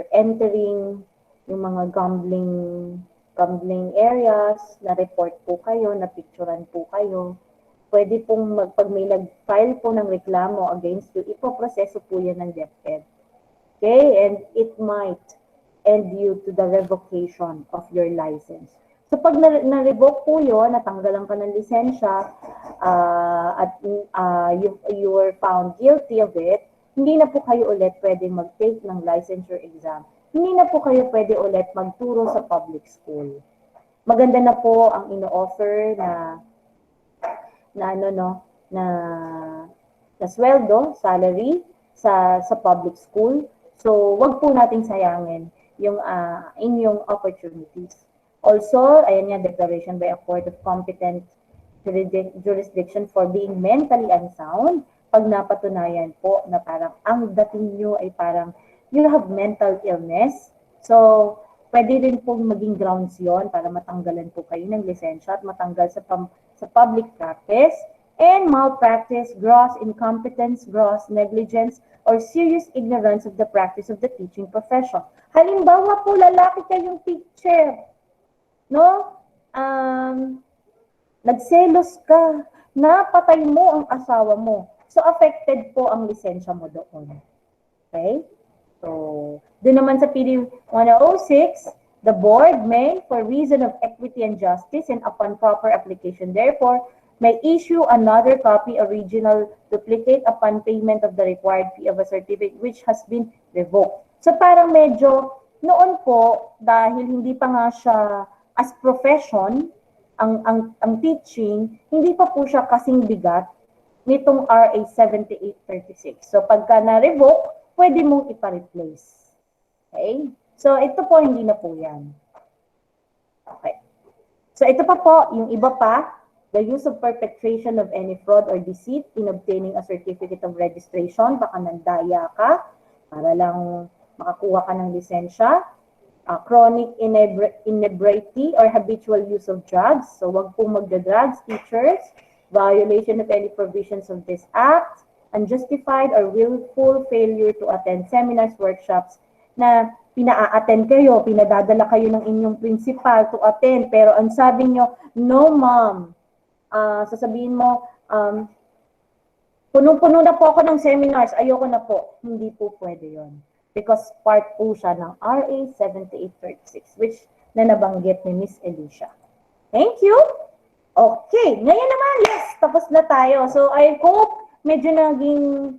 entering yung mga gambling areas, na-report po kayo, na-picturean po kayo. Pwede pong pag may nag-file po ng reklamo against you, ipoproseso po yan ng DepEd. Okay? And it might end you to the revocation of your license. So pag na-revoke po yun, natanggalan ka ng lisensya, at you were found guilty of it, hindi na po kayo ulit pwedeng mag-take ng licensure exam. Hindi na po kayo pwede ulit magturo sa public school. Maganda na po ang ino-offer na sweldo, salary sa public school. So, wag po nating sayangin yung inyong opportunities. Also, ayan nga, declaration by a court of competent jurisdiction for being mentally unsound. Pag napatunayan po na parang ang dating nyo ay parang you have mental illness. So, pwede rin pong maging grounds yon para matanggalan po kayo ng lisensya at matanggal sa public practice and malpractice, gross incompetence, gross negligence, or serious ignorance of the practice of the teaching profession. Halimbawa po, lalaki kayong teacher, no? Nagselos ka, napatay mo ang asawa mo. So, affected po ang lisensya mo doon. Okay? So, doon naman sa PD 106, the board may, for reason of equity and justice and upon proper application, therefore, may issue another copy original duplicate upon payment of the required fee of a certificate which has been revoked. So parang medyo noon po, dahil hindi pa nga siya as profession, ang teaching, hindi pa po siya kasing bigat nitong RA 7836. So pagka na-revoke, pwede mong ipa-replace. Okay? So ito po, hindi na po yan. Okay. So ito pa po, yung iba pa, the use of perpetration of any fraud or deceit in obtaining a certificate of registration, baka nandaya ka, para lang makakuha ka ng lisensya. Chronic inebriety or habitual use of drugs. So wag pong magda-drugs, teachers. Violation of any provisions of this act. Unjustified or willful failure to attend seminars, workshops na pina-attend kayo, pinadadala kayo ng inyong principal to attend, pero ang sabi nyo, no ma'am, sasabihin mo, punong-puno na po ako ng seminars, ayoko na po. Hindi po pwede yon. Because part po siya ng RA 7836, which na nabanggit ni Miss Alicia. Thank you! Okay, ngayon naman, yes, tapos na tayo. So I hope medyo naging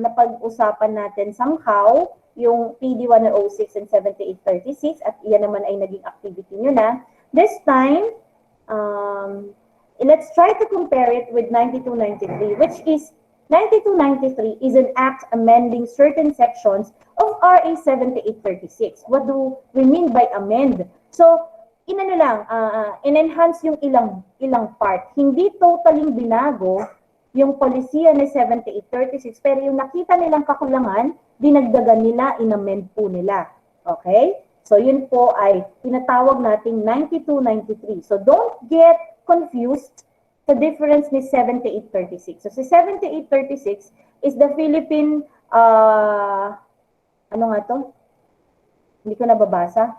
napag-usapan natin somehow yung PD 106 and 7836 at iyan naman ay naging activity nyo na. This time, let's try to compare it with 9293, which is 9293 is an act amending certain sections of RA 7836. What do we mean by amend? So, in-enhance yung ilang part. Hindi totally binago yung polisiya ni 7836, pero yung nakita nilang kakulangan, dinagdagan nila, in-amend po nila. Okay? So, yun po ay tinatawag nating 9293. So, don't get confused the difference ni 7836. So, si 7836 is the Philippine, ano nga to? Hindi ko nababasa.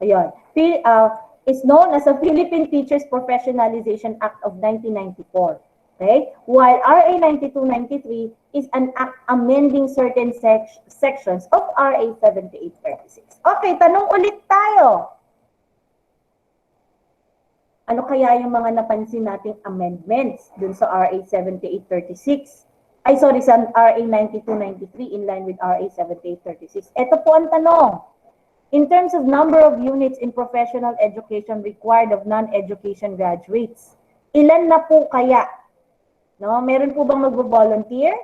Ayun. Is known as the Philippine Teachers Professionalization Act of 1994. Okay? While RA 9293 is an act amending certain sections of RA 7836. Okay, tanong ulit tayo. Ano kaya yung mga napansin nating amendments dun sa RA 7836? Ay, sorry, sa RA 9293 in line with RA 7836. Ito po ang tanong. In terms of number of units in professional education required of non-education graduates, ilan na po kaya? No? Meron po bang magvo-volunteer?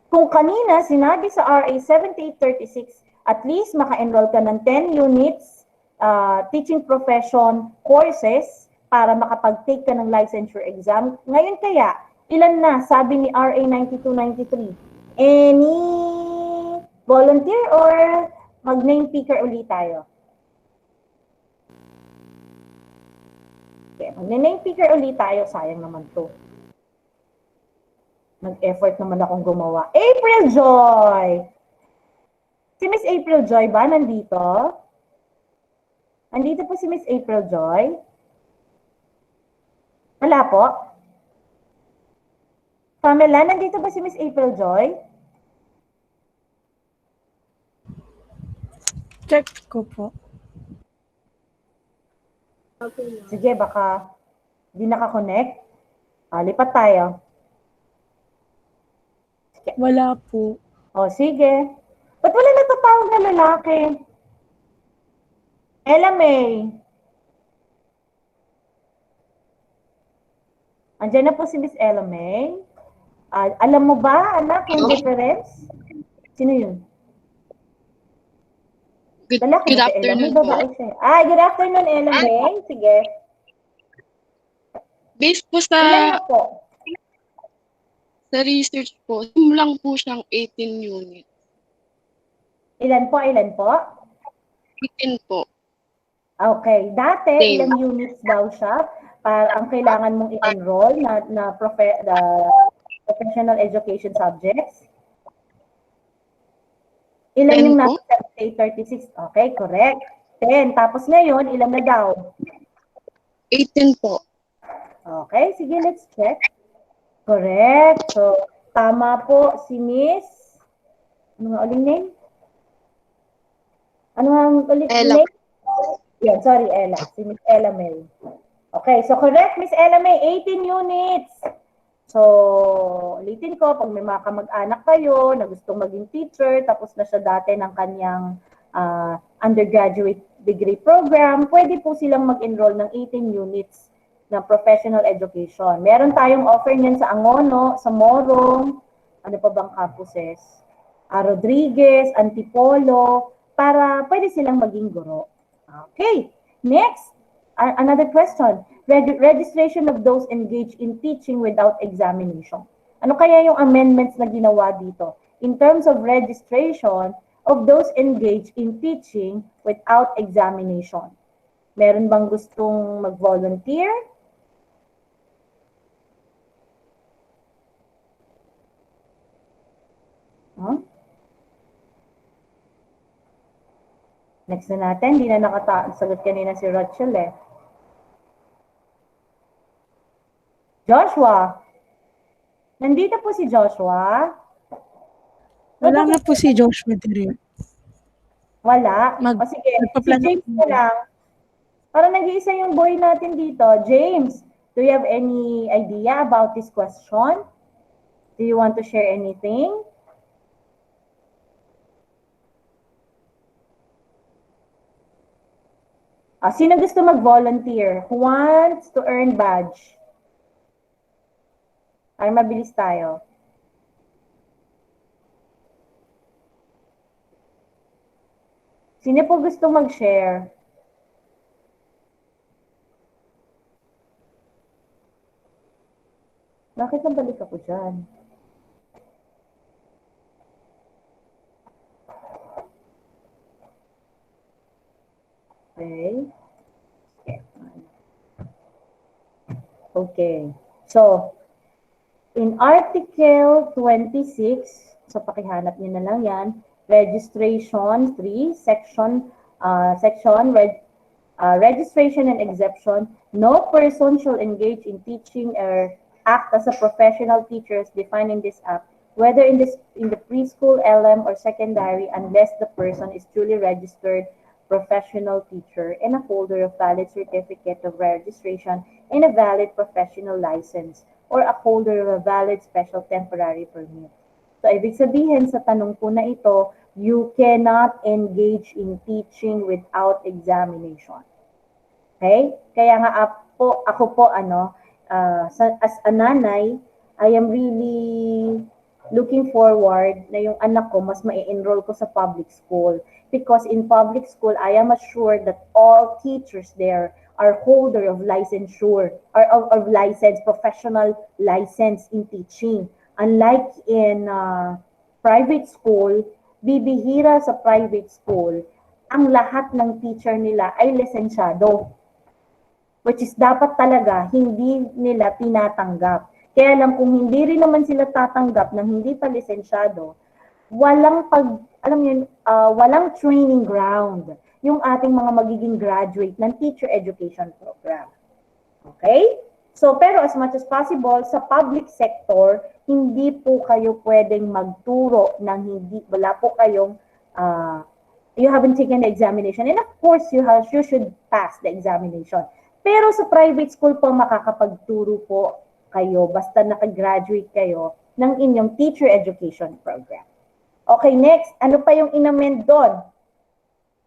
Kung kanina sinabi sa RA 7836, at least maka-enroll ka ng 10 units teaching profession courses para makapag-take ka ng licensure exam. Ngayon kaya, ilan na? Sabi ni RA 9293. Any volunteer or mag-name picker ulit tayo? Okay, mag-name picker ulit tayo. Sayang naman to. Nag-effort naman akong gumawa. April Joy! Si Miss April Joy ba nandito? Nandito po si Miss April Joy? Wala po? Pamela, nandito ba si Miss April Joy? Check ko po. Sige, baka di nakakonect. Lipat tayo. Sige. Wala po. O, sige. Ba't wala natatawag na lalaki? Ella May. Andiyan na po si Miss Ella May. Alam mo ba, anak, yung difference? Sino yun? Good Lalaki ba si Ella May? afternoon Babae po. siya. Good afternoon, Ella May. Sige. Based po Ilan na po? sa research po, simulang po siyang 18 units. Ilan po? Ilan po? 18 po. Okay. Dati, Same. ilang units daw siya para ang kailangan mong i-enroll na professional education subjects? Ilan 10 yung po. nasa 36? Okay, correct. 10. Tapos ngayon, ilan na daw? 18 po. Okay, sige, let's check. Correct. So, tama po si Miss. Ano nga uling name? Ano nga uling Ella. name? Yan, sorry, Ella. Si Miss Ella May. Okay, so correct, Miss Ella May, 18 units. So, ulitin ko, pag may mga kamag-anak kayo na gustong maging teacher, tapos na siya dati ng kanyang undergraduate degree program, pwede po silang mag-enroll ng 18 units ng professional education. Meron tayong offer niyan sa Angono, sa Morong, ano pa bang campuses? Rodriguez, Antipolo, para pwede silang maging guro. Okay, next, another question. Registration of those engaged in teaching without examination. Ano kaya yung amendments na ginawa dito? In terms of registration of those engaged in teaching without examination. Meron bang gustong mag-volunteer? Huh? Next na natin, hindi na nakasagot kanina si Rachel eh. Joshua. Nandito po si Joshua. Wala nga po si Joshua dire. Wala? O sige, si James na lang. Parang nag-iisa yung boy natin dito. James, do you have any idea about this question? Do you want to share anything? Sino gusto mag-volunteer? Who wants to earn badge? Para mabilis tayo. Sino po gusto mag-share? Bakit nabalik ako dyan? Okay. Okay. So, in Article 26, so pakihanap niyo na lang yan, Registration 3, Registration and Exemption, no person shall engage in teaching or act as a professional teacher as defined in this act, whether in the preschool, LM, or secondary, unless the person is duly registered professional teacher and a holder of valid certificate of registration and a valid professional license, or a holder of a valid special temporary permit. So, ibig sabihin sa tanong po na ito, you cannot engage in teaching without examination. Okay? Kaya nga ako po, as a nanay, I am really looking forward na yung anak ko mas ma-enroll ko sa public school. Because in public school, I am assured that all teachers there are holder of licensure or of license, professional license in teaching. Unlike in private school, bibihira sa private school, ang lahat ng teacher nila ay lisensyado. Which is dapat talaga hindi nila tinatanggap. Kaya lang kung hindi rin naman sila tatanggap ng hindi pa lisensyado, walang walang training ground yung ating mga magiging graduate ng teacher education program. Okay? So, pero as much as possible, sa public sector, hindi po kayo pwedeng magturo ng wala po kayong, you haven't taken the examination. And of course, you should pass the examination. Pero sa private school po, makakapagturo po kayo basta nakagraduate kayo ng inyong teacher education program. Okay, next. Ano pa yung inamend doon?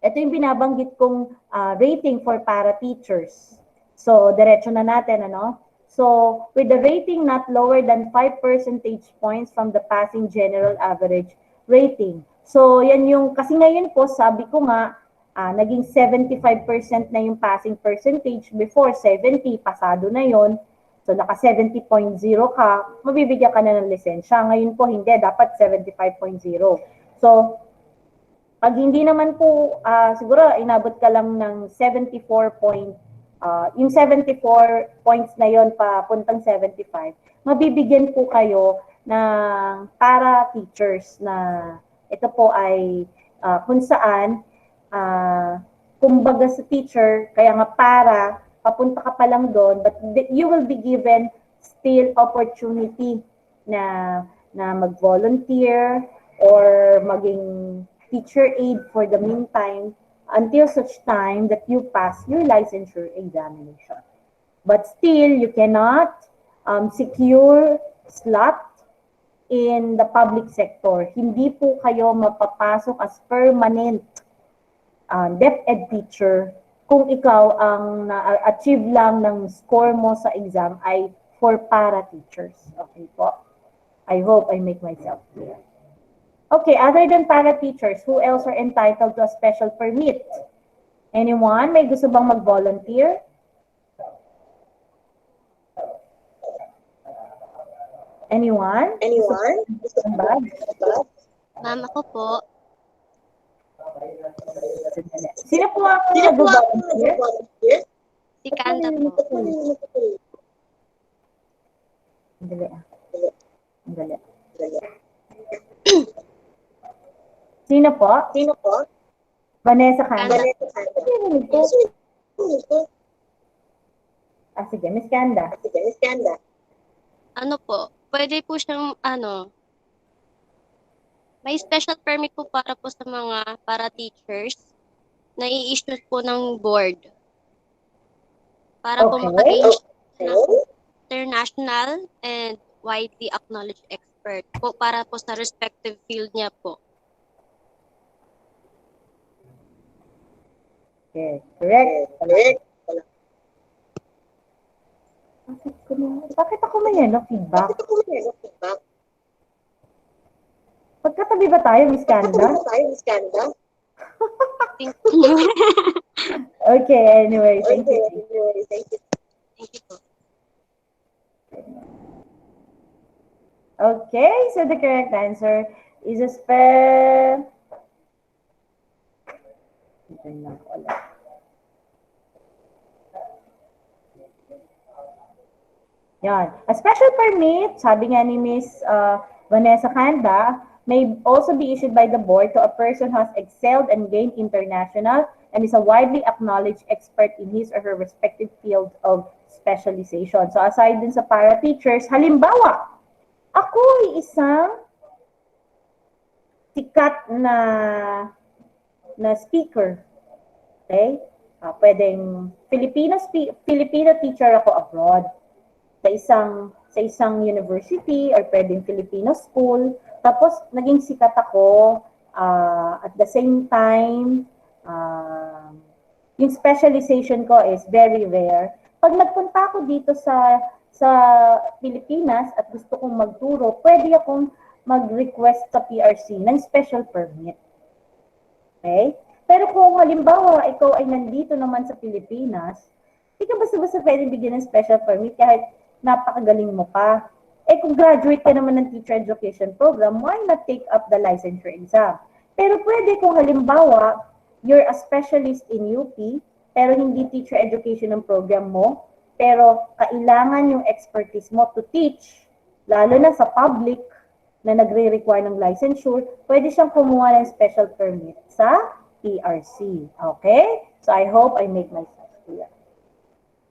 Ito yung binabanggit kong rating for para-teachers. So, diretso na natin, ano? So, with the rating not lower than 5 percentage points from the passing general average rating. So, yan yung, kasi ngayon po, sabi ko nga, naging 75% na yung passing percentage. Before, 70, pasado na yon. So, naka 70.0 ka, mabibigyan ka na ng lisensya. Ngayon po, hindi. Dapat 75.0. So, pag hindi naman po, siguro, inabot ka lang ng 74 point, yung 74 points na yon papuntang 75, mabibigyan po kayo ng para-teachers na ito po ay kung saan, kumbaga sa teacher, kaya nga papunta ka pa lang doon, but you will be given still opportunity na mag-volunteer or maging teacher aid for the meantime until such time that you pass your licensure examination. But still, you cannot secure slot in the public sector. Hindi po kayo mapapasok as permanent DepEd teacher kung ikaw ang na-achieve lang ng score mo sa exam ay for para teachers. Okay po? I hope I make myself clear. Okay, other than para teachers, who else are entitled to a special permit? Anyone? May gusto bang mag-volunteer? Anyone? Ma'am, ako po. Sino po ang mag-volunteer? Si Kanda po. Dali. Sino po? Vanessa Kanda. Sige, Miss Kanda. Ano po, pwede po siyang, may special permit po para po sa mga para-teachers na i-issue po ng board. Para po maka-issue ng international and widely acknowledged expert po para po sa respective field niya po. Okay, correct. Bakit ako may feedback? Pagkatabi ba tayo, Miss Kanda? Okay, anyway, thank you. Thank you po. Okay, so the correct answer is a Yan. A special permit, sabi nga ni Miss Vanessa Kanda, may also be issued by the board to a person who has excelled and gained international and is a widely acknowledged expert in his or her respective field of specialization. So aside din sa para teachers, halimbawa, ako ay isang sikat na speaker. Okay? Pwedeng Filipino teacher ako abroad. Sa isang university or pwedeng Filipino school. Tapos, naging sikat ako at the same time, yung specialization ko is very rare. Pag nagpunta ako dito sa Pilipinas at gusto kong magturo, pwede akong mag-request sa PRC ng special permit. Okay? Pero kung halimbawa, ikaw ay nandito naman sa Pilipinas, hindi ka basta-basta pwedeng bigyan ng special permit kahit napakagaling mo pa. Kung graduate ka naman ng teacher education program, why not take up the licensure exam? Pero pwede kung halimbawa, you're a specialist in UP, pero hindi teacher education ang program mo, pero kailangan yung expertise mo to teach, lalo na sa public na nagre-require ng licensure, pwede siyang kumuha ng special permit sa PRC. Okay? So I hope I make myself clear.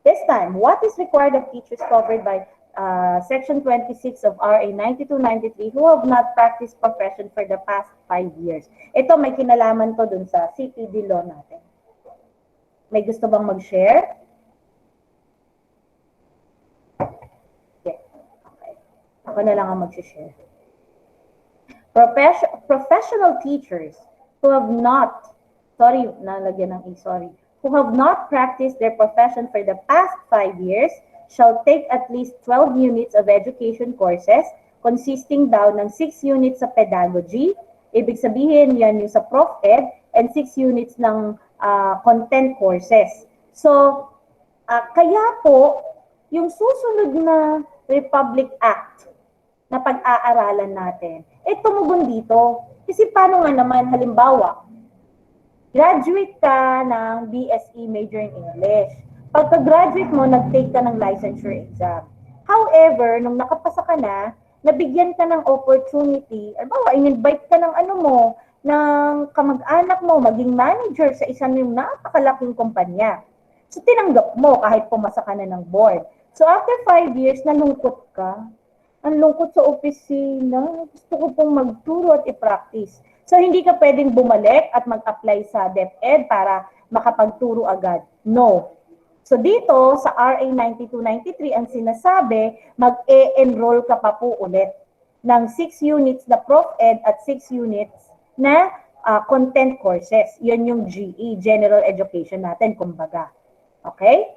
This time, what is required of teachers covered by Section 26 of RA 9293 who have not practiced profession for the past 5 years? Ito, may kinalaman to dun sa CPD law natin. May gusto bang mag-share? Okay. Ako na lang ang mag-share. Professional teachers who have not, who have not practiced their profession for the past 5 years shall take at least 12 units of education courses consisting daw ng 6 units sa pedagogy, ibig sabihin yan yung sa ProfEd, and 6 units ng content courses. So, kaya po, yung susunod na Republic Act na pag-aaralan natin, tumugon dito. Kasi paano nga naman, halimbawa, graduate ka ng BSE major in English. Pagka-graduate mo, nag-take ka ng licensure exam. However, nung nakapasa ka na, nabigyan ka ng opportunity, halimbawa, in-invite ka ng ng kamag-anak mo, maging manager sa isang yung napakalaking kumpanya. So, tinanggap mo kahit pumasa ka na ng board. So, after 5 years, nalungkot ka. Ang lungkot sa opisina. Gusto ko pong magturo at i-practice. So, hindi ka pwedeng bumalik at mag-apply sa DepEd para makapagturo agad. No. So, dito sa RA 9293, ang sinasabi, mag-e-enroll ka pa po ulit ng 6 units na Prof-Ed at 6 units na content courses. Yun yung GE, General Education natin, kumbaga. Okay?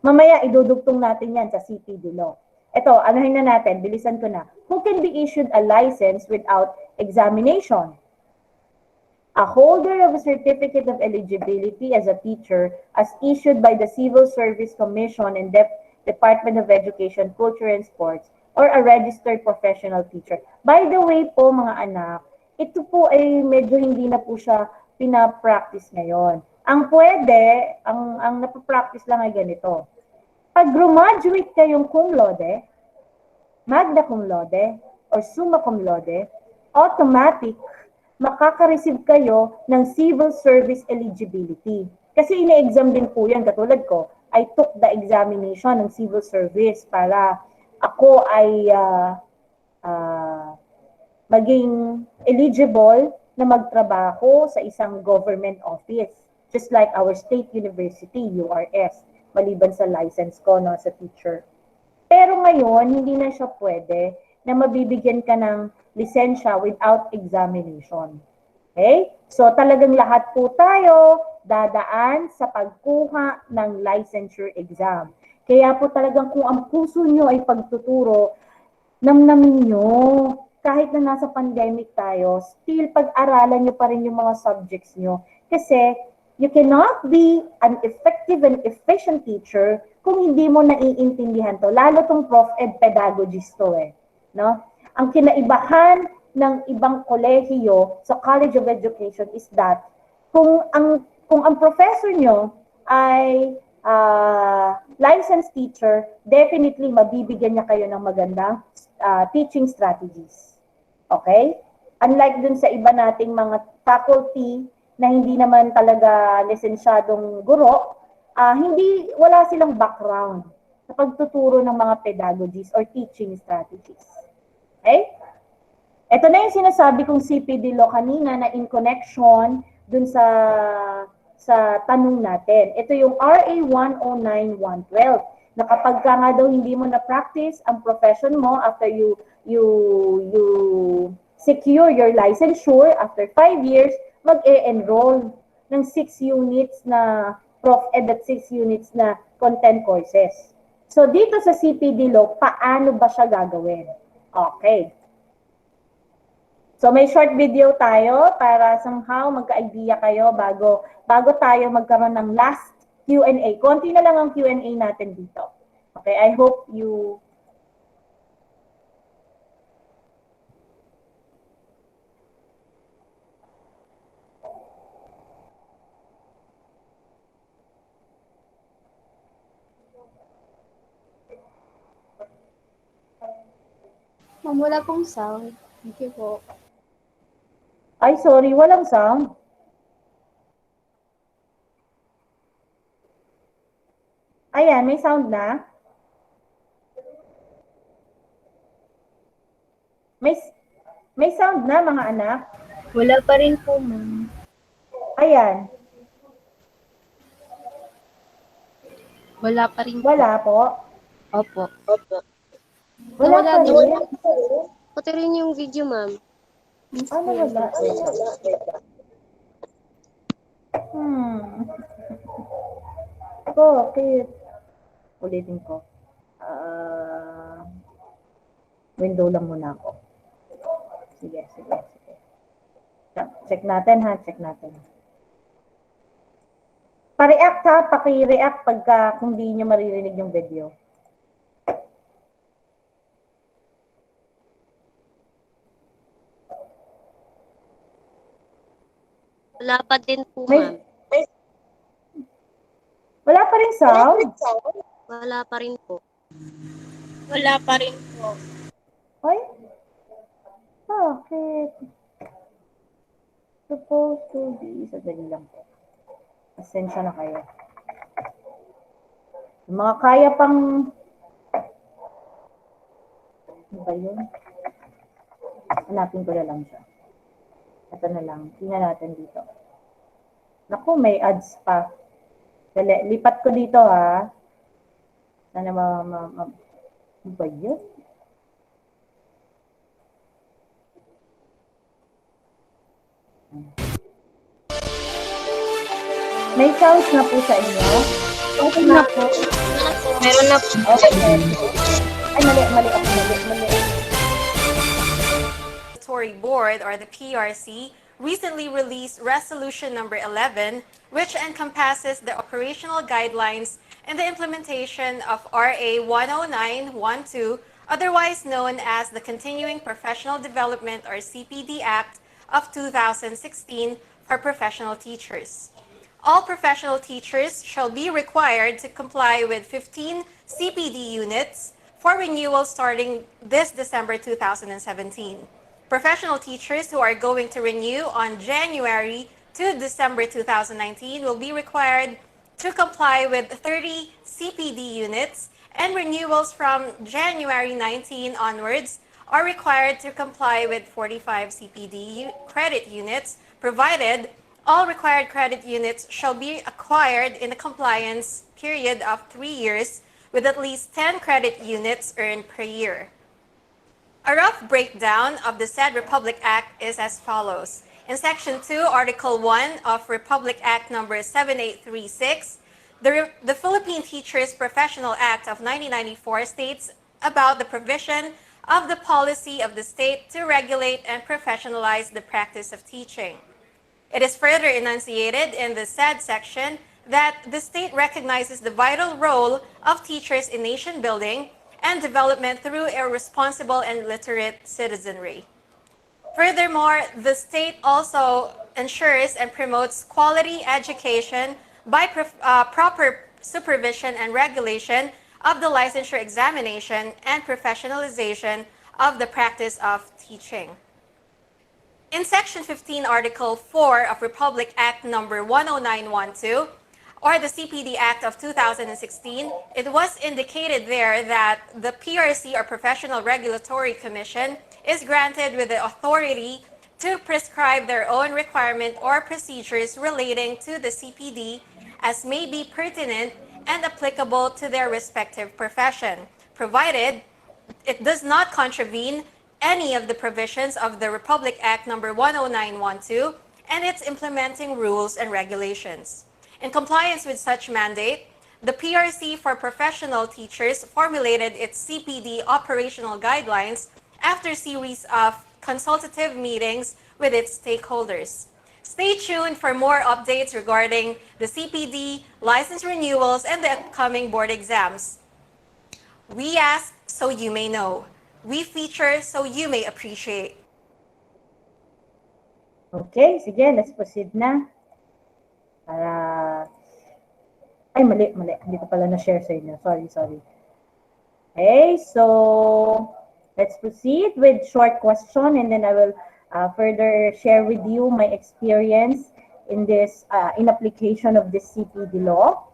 Mamaya, idudugtong natin yan sa CPD law. Ito, anuhin na natin, bilisan ko na. Who can be issued a license without examination? A holder of a certificate of eligibility as a teacher as issued by the Civil Service Commission and Department of Education, Culture, and Sports, or a registered professional teacher. By the way po, mga anak, ito po ay medyo hindi na po siya pinapractice ngayon. Ang pwede, ang napapractice lang ay ganito. Pag graduate kayong cum laude, magna cum laude, or summa cum laude, automatic, makaka-receive kayo ng civil service eligibility. Kasi ina-exam din po yan, katulad ko, I took the examination ng civil service para ako ay maging eligible na magtrabaho sa isang government office. Just like our state university, URS, maliban sa license ko no, sa teacher. Pero ngayon, hindi na siya pwede na mabibigyan ka ng lisensya without examination. Okay? So talagang lahat po tayo dadaan sa pagkuha ng licensure exam. Kaya po talagang kung ang puso nyo ay pagtuturo, namnamin nyo. Kahit na nasa pandemic tayo, still pag-aralan nyo pa rin yung mga subjects nyo. Kasi you cannot be an effective and efficient teacher kung hindi mo naiintindihan to. Lalo tong Prof-Ed pedagogist to eh. No? Ang kinaibahan ng ibang kolehiyo sa College of Education is that kung ang professor nyo ay licensed teacher, definitely mabibigyan niya kayo ng magandang teaching strategies. Okay? Unlike dun sa iba nating mga faculty na hindi naman talaga lisensyadong guro, wala silang background sa pagtuturo ng mga pedagogies or teaching strategies. Okay? Ito na yung sinasabi kong CPD law kanina na in connection dun sa tanong natin. Ito yung RA 109-112 na kapag ka nga daw hindi mo na-practice ang profession mo after you secure your licensure after 5 years, mag-e-enroll ng 6 units na Prof-Ed at 6 units na content courses. So dito sa CPD law, paano ba siya gagawin? Okay. So may short video tayo para somehow magka-idea kayo bago tayo magkaroon ng last Q&A. Konti na lang ang Q&A natin dito. Okay, I hope you Ma'am, wala pong sound. Thank you po. Ay, sorry, walang sound. Ayan, may sound na. May sound na, mga anak. Wala pa rin po, ma'am. Ayan. Wala pa rin po. Wala po. Opo. Wala pa rin. Pati rin yung video, ma'am. Ano wala? Bakit? Ulitin ko. Window lang muna ako. Sige. Check natin ha, check natin. Pa-react ha, paki-react pagka kung di nyo maririnig yung video. Wala pa din po, ma'am. Wala pa rin sound? Wala pa rin po. Wala pa rin po. Ay? Bakit? Supposed to be. Sadali lang po. Pasensya na kayo. Yung mga kaya pang... Ano ba yun? Hanapin ko na lang siya. Ito na lang. Tingnan natin dito. Naku, may ads pa. Dali, lipat ko dito ha. Sana ano ba yun? May sounds na po sa inyo? Okay na po. Meron na po. Okay. Ay, mali ako. Mali. Board, or the PRC, recently released Resolution Number 11, which encompasses the operational guidelines and the implementation of RA 10912, otherwise known as the Continuing Professional Development, or CPD Act of 2016 for professional teachers. All professional teachers shall be required to comply with 15 CPD units for renewal starting this December 2017. Professional teachers who are going to renew on January to December 2019 will be required to comply with 30 CPD units, and renewals from January 19 onwards are required to comply with 45 CPD credit units, provided all required credit units shall be acquired in a compliance period of 3 years with at least 10 credit units earned per year. A rough breakdown of the said Republic Act is as follows. In Section 2, Article 1 of Republic Act number 7836, the Philippine Teachers Professional Act of 1994 states about the provision of the policy of the state to regulate and professionalize the practice of teaching. It is further enunciated in the said section that the state recognizes the vital role of teachers in nation building and development through a responsible and literate citizenry. Furthermore, the state also ensures and promotes quality education by proper supervision and regulation of the licensure examination and professionalization of the practice of teaching. In Section 15, Article 4 of Republic Act number 10912, or the CPD Act of 2016, it was indicated there that the PRC, or Professional Regulatory Commission, is granted with the authority to prescribe their own requirement or procedures relating to the CPD as may be pertinent and applicable to their respective profession, provided it does not contravene any of the provisions of the Republic Act number 10912 and its implementing rules and regulations. In compliance with such mandate, the PRC for Professional Teachers formulated its CPD operational guidelines after a series of consultative meetings with its stakeholders. Stay tuned for more updates regarding the CPD, license renewals, and the upcoming board exams. We ask so you may know. We feature so you may appreciate. Okay, sige, let's proceed na. Para... Ay, mali. Hindi ko pala na-share sa inyo. Sorry. Okay, so let's proceed with short question, and then I will further share with you my experience in this in application of this CPD law.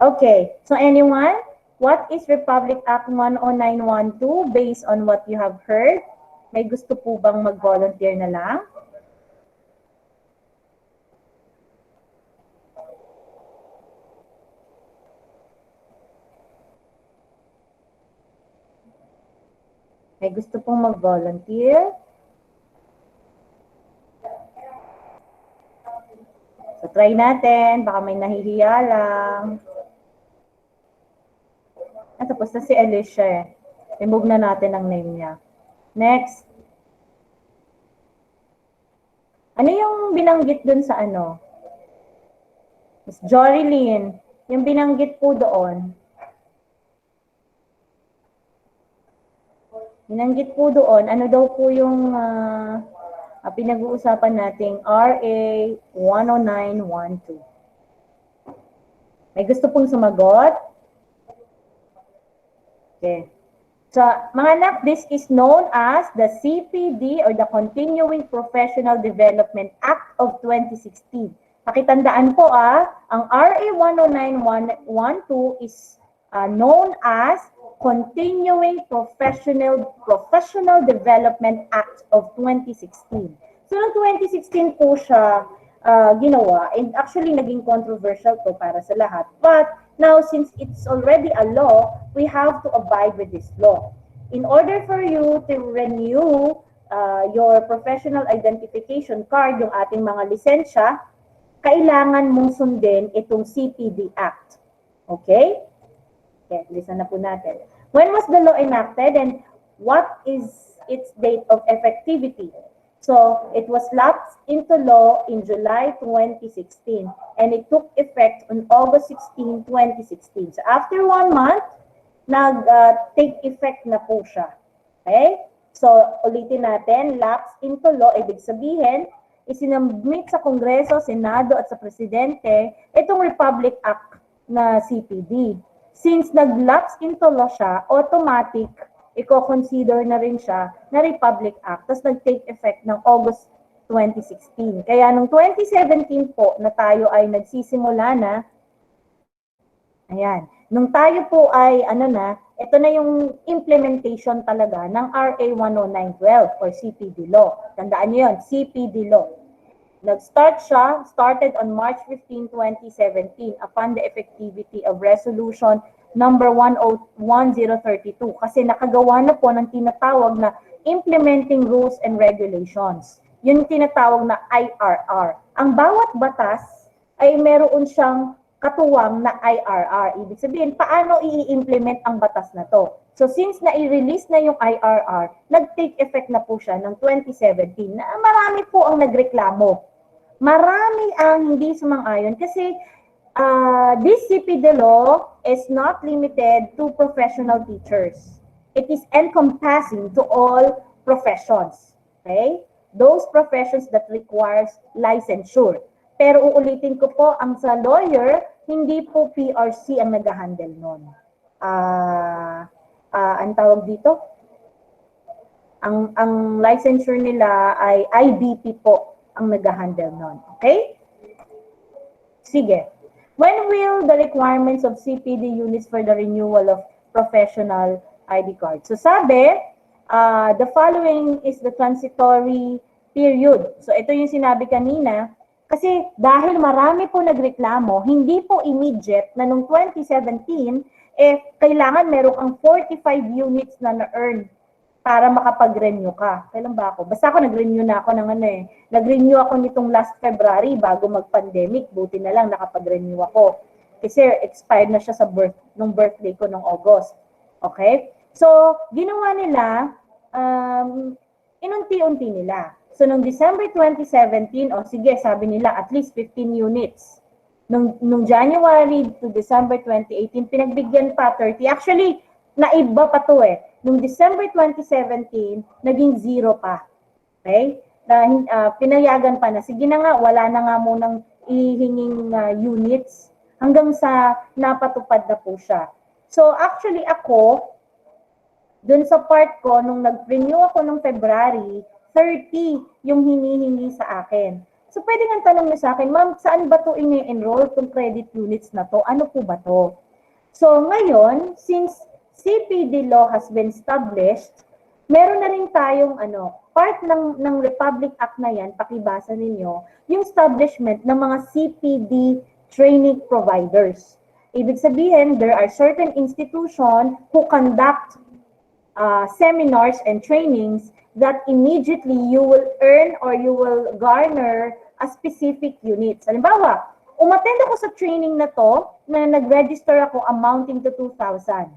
Okay, so anyone? What is Republic Act 10912 based on what you have heard? May gusto po bang mag-volunteer na lang? May gusto pong mag-volunteer? So try natin, baka may nahihiya lang. Tapos na si Alicia eh. Remove na natin ang name niya. Next. Ano yung binanggit dun sa ano? Miss Jorilyn, yung binanggit po doon. Binanggit po doon, ano daw po yung pinag-uusapan nating RA 10912. May gusto pong sumagot? Okay. So, mga anak, this is known as the CPD, or the Continuing Professional Development Act of 2016. Pakitandaan po ang RA 10912 is known as Continuing Professional Development Act of 2016. So, noong 2016 po siya ginawa, and actually naging controversial to para sa lahat. But now, since it's already a law, we have to abide with this law. In order for you to renew your professional identification card, yung ating mga lisensya, kailangan mong sundin itong CPD Act. Okay? Okay, listen na po natin. When was the law enacted and what is its date of effectivity? So, it was lapsed into law in July 2016 and it took effect on August 16, 2016. So, after 1 month, nag-take effect na po siya. Okay? So, ulitin natin, lapse into law, ibig sabihin, isinamit sa Kongreso, Senado at sa Presidente itong Republic Act na CPD. Since nag-lapse into law siya, automatic, i-consider na rin siya na Republic Act, tapos nag-take effect ng August 2016. Kaya nung 2017 po na tayo ay nagsisimula na, ayan, nung tayo po ay, ito na yung implementation talaga ng RA 10912 or CPD law. Tandaan niyo yun, CPD law. Nag-start siya, started on March 15, 2017 upon the effectivity of Resolution number 1032 kasi nakagawa na po ng tinatawag na Implementing Rules and Regulations. Yun yung tinatawag na IRR. Ang bawat batas ay meron siyang katuwang na IRR. Ibig sabihin, paano i-implement ang batas na to? So since na-release na yung IRR, nag-take effect na po siya ng 2017 na marami po ang nagreklamo. Marami ang hindi sumang-ayon kasi this CPD law is not limited to professional teachers. It is encompassing to all professions. Okay? Those professions that requires licensure. Pero uulitin ko po, ang sa lawyer, hindi po PRC ang nag-handle nun. Ang tawag dito? Ang licensure nila ay IDP po ang nag-handle nun. Okay? Sige. When will the requirements of CPD units for the renewal of professional ID cards? So sabi, the following is the transitory period. So ito yung sinabi kanina, kasi dahil marami po nagreklamo, hindi po immediate na nung 2017, kailangan meron kang 45 units na na-earn para makapag-renew ka. Kailan ba ako? Basta ako nag-renew na ako ng Nag-renew ako nitong last February bago mag-pandemic. Buti na lang nakapag-renew ako. Kasi expired na siya sa nung birthday ko nung August. Okay? So, ginawa nila, inunti-unti nila. So, noong December 2017, sige, sabi nila at least 15 units. Nung January to December 2018, pinagbigyan pa 30. Actually, naiba pa to Noong December 2017, naging 0 pa. Okay? Pinayagan pa na. Sige na nga, wala na nga munang ihinging units hanggang sa napatupad na po siya. So, actually ako, dun sa part ko, nung nag-renew ako nung February, 30 yung hinihingi sa akin. So, pwede nga tanong niyo sa akin, ma'am, saan ba to ini-enroll itong credit units na to? Ano po ba to? So, ngayon, since CPD law has been established, meron na rin tayong part ng Republic Act na yan, pakibasa ninyo, yung establishment ng mga CPD training providers. Ibig sabihin, there are certain institutions who conduct seminars and trainings that immediately you will earn or you will garner a specific units. Halimbawa, umattend ako sa training na to, na nag-register ako amounting to 2,000.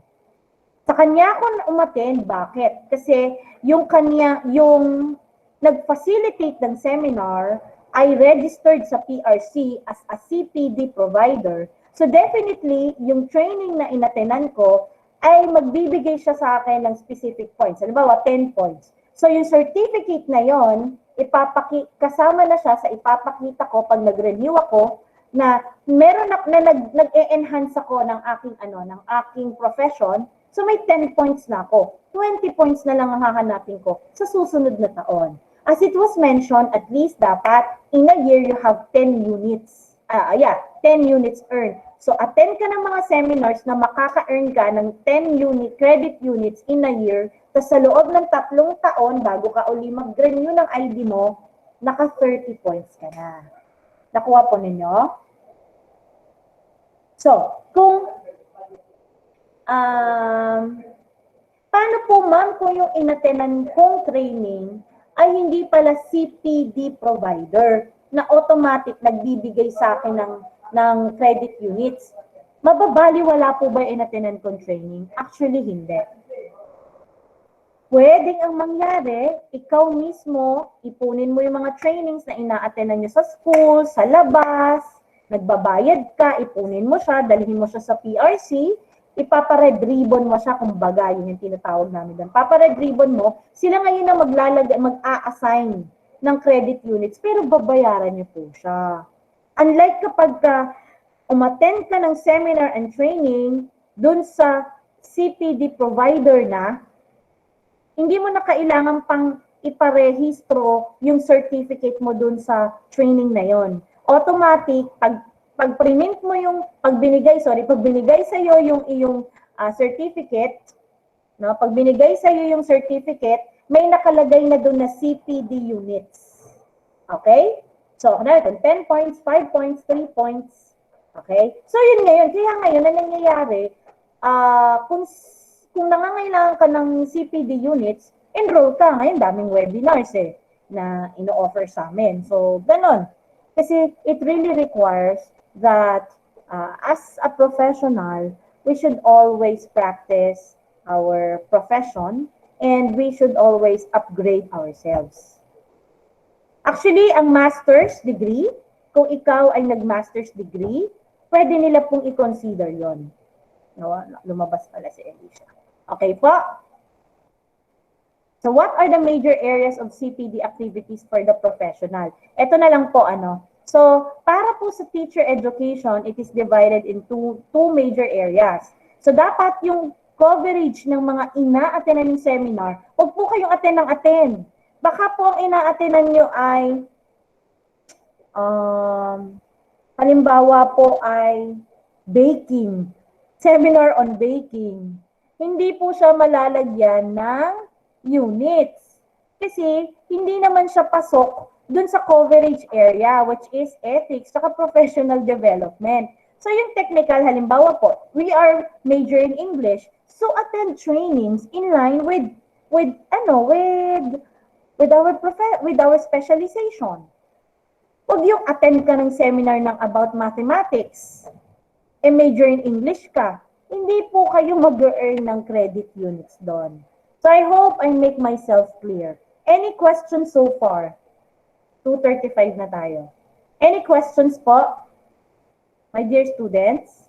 Sa kanya ako umattend, bakit? Kasi yung nag-facilitate ng seminar ay registered sa PRC as a CPD provider. So definitely, yung training na inattenan ko ay magbibigay siya sa akin ng specific points. Halimbawa, 10 points. So yung certificate na yon, kasama na siya sa ipapakita ko pag nag-renew ako na meron na nag-e-enhance ako ng aking profession. So may 10 points na ako. 20 points na lang ang hahanapin ko sa susunod na taon. As it was mentioned, at least dapat in a year you have 10 units. 10 units earned. So attend ka ng mga seminars na makaka-earn ka ng 10 credit units in a year. Tapos sa loob ng 3 taon, bago ka uli mag-renew ng ID mo, naka 30 points ka na. Nakuha po ninyo? So, kung paano po ma'am kung yung inatenan kong training ay hindi pala CPD provider na automatic nagbibigay sa akin ng credit units? Mababaliwala po ba yung inatenan kong training? Actually, hindi. Pwedeng ang mangyari, ikaw mismo, ipunin mo yung mga trainings na ina-attendan nyo sa school, sa labas, nagbabayad ka, ipunin mo siya, dalhin mo siya sa PRC, ipapa-red ribbon mo siya, kumbaga, yun yung tinatawag namin doon. Papa-red ribbon mo, sila ngayon na mag-a-assign ng credit units, pero babayaran nyo po siya. Unlike kapag umattend ka ng seminar and training doon sa CPD provider na, hindi mo na kailangan pang iparehistro yung certificate mo dun sa training na yon. Automatic, pag print mo yung, pag binigay sa iyo yung iyong certificate, no? Pag binigay sa iyo yung certificate, may nakalagay na dun na CPD units. Okay? So, kung 10 points, 5 points, 3 points. Okay? So, yun ngayon. Kaya ngayon, na nangyayari, kung nangangailangan ka ng CPD units, enroll ka. Ngayon, daming webinars na ino-offer sa amin. So, ganon. Kasi it really requires that as a professional, we should always practice our profession and we should always upgrade ourselves. Actually, ang master's degree, kung ikaw ay nag-master's degree, pwede nila pong i-consider yon. No? Lumabas pala si Alicia. Okay po? So what are the major areas of CPD activities for the professional? Ito na lang po So para po sa teacher education, it is divided into two major areas. So dapat yung coverage ng mga ina-attenan ng seminar, huwag po kayong attend ng attend. Baka po ang ina-attenan nyo ay halimbawa po ay baking, seminar on baking. Hindi po siya malalagyan ng units. Kasi hindi naman siya pasok dun sa coverage area, which is ethics, saka professional development. So yung technical, halimbawa po, we are majoring English, so attend trainings in line with our specialization. Huwag yung attend ka ng seminar ng about mathematics, major in English ka, hindi po kayo mag-earn ng credit units doon. So I hope I make myself clear. Any questions so far? 2:35 na tayo. Any questions po? My dear students?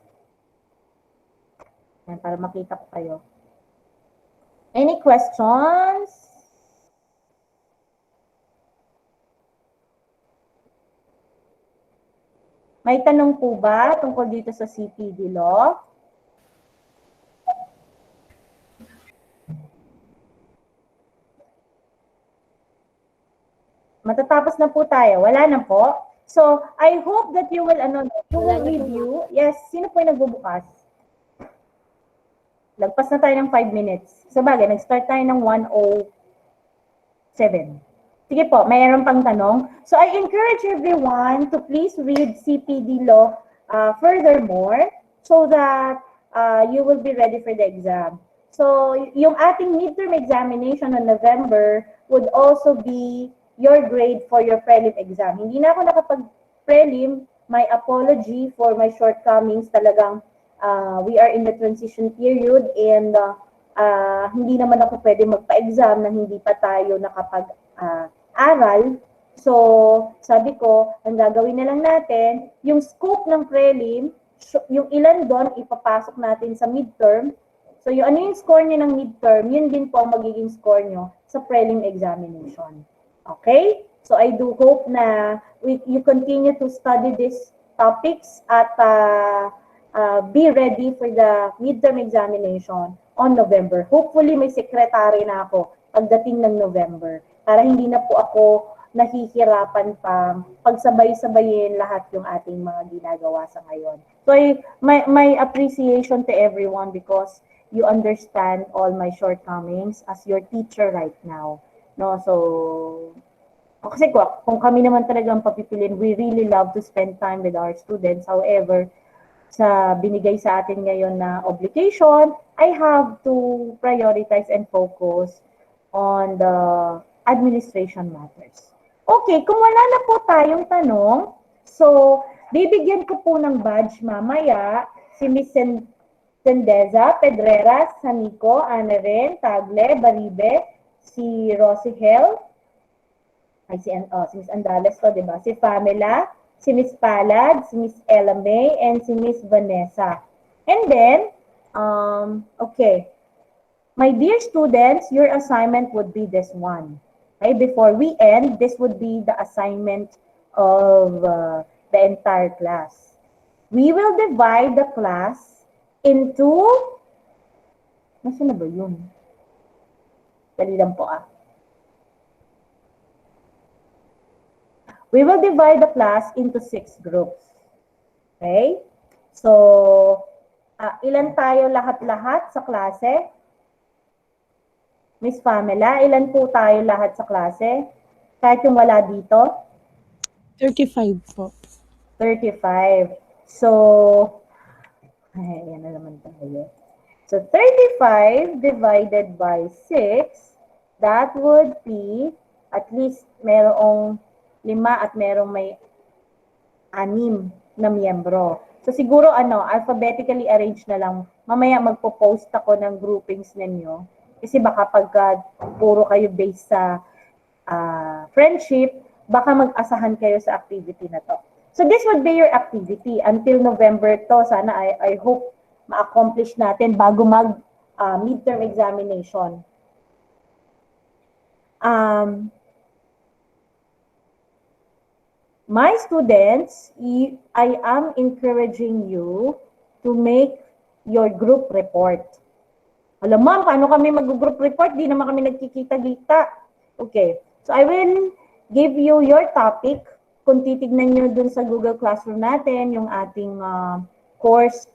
Yan, para makita ko kayo. Any questions? May tanong po ba tungkol dito sa CPD law? Matatapos na po tayo. Wala na po. So, I hope that you will review. Yes, sino po yung nagbubukas? Lagpas na tayo ng 5 minutes. Sa bagay, nag-start tayo ng 1:07. Sige po, mayroon pang tanong. So, I encourage everyone to please read CPD law furthermore so that you will be ready for the exam. So, yung ating midterm examination on November would also be your grade for your prelim exam. Hindi na ako nakapag-prelim. My apology for my shortcomings. Talagang we are in the transition period and hindi naman ako pwede magpa-exam na hindi pa tayo nakapag-aral. So, sabi ko, ang gagawin na lang natin, yung scope ng prelim, yung ilan doon, ipapasok natin sa midterm. So, yung ano yung score niyo ng midterm, yun din po ang magiging score nyo sa prelim examination. Okay? So, I do hope na you continue to study these topics at be ready for the midterm examination on November. Hopefully, may secretary na ako pagdating ng November para hindi na po ako nahihirapan pa pagsabay-sabayin lahat yung ating mga ginagawa sa ngayon. So, my appreciation to everyone because you understand all my shortcomings as your teacher right now. No, so Kasi kung kami naman talagang papipilin, we really love to spend time with our students. However, sa binigay sa atin ngayon na obligation, I have to prioritize and focus on the administration matters. Okay, kung wala na po tayong tanong, so bibigyan ko po ng badge mamaya si Miss Sendeza, Pedreras, Sanico, Anaren, Tagle, Baribe, si Rosie Hell, ay si Miss Andales to, di ba? Si Pamela, si Miss Palad, si Miss Ella May, and si Miss Vanessa. And then, okay. My dear students, your assignment would be this one. Okay, before we end, this would be the assignment of the entire class. We will divide the class into, nasaan na ba yun? Dali lang po ah. We will divide the class into 6 groups. Okay? So, ilan tayo lahat-lahat sa klase? Miss Pamela, ilan po tayo lahat sa klase? Kahit yung wala dito? 35 po. 35. So, yan na naman tayo. So, 35 divided by 6, that would be at least merong 5 at merong may 6 na miyembro. So, siguro alphabetically arranged na lang. Mamaya magpo-post ako ng groupings ninyo. Kasi baka pagka puro kayo based sa friendship, baka mag-asahan kayo sa activity na to. So, this would be your activity until November to. Sana I hope ma-accomplish natin bago mag-midterm examination. My students, I am encouraging you to make your group report. Alam mo, paano kami mag-group report? Di naman kami nagkikita-kita. Okay. So, I will give you your topic. Kung titignan nyo dun sa Google Classroom natin, yung ating course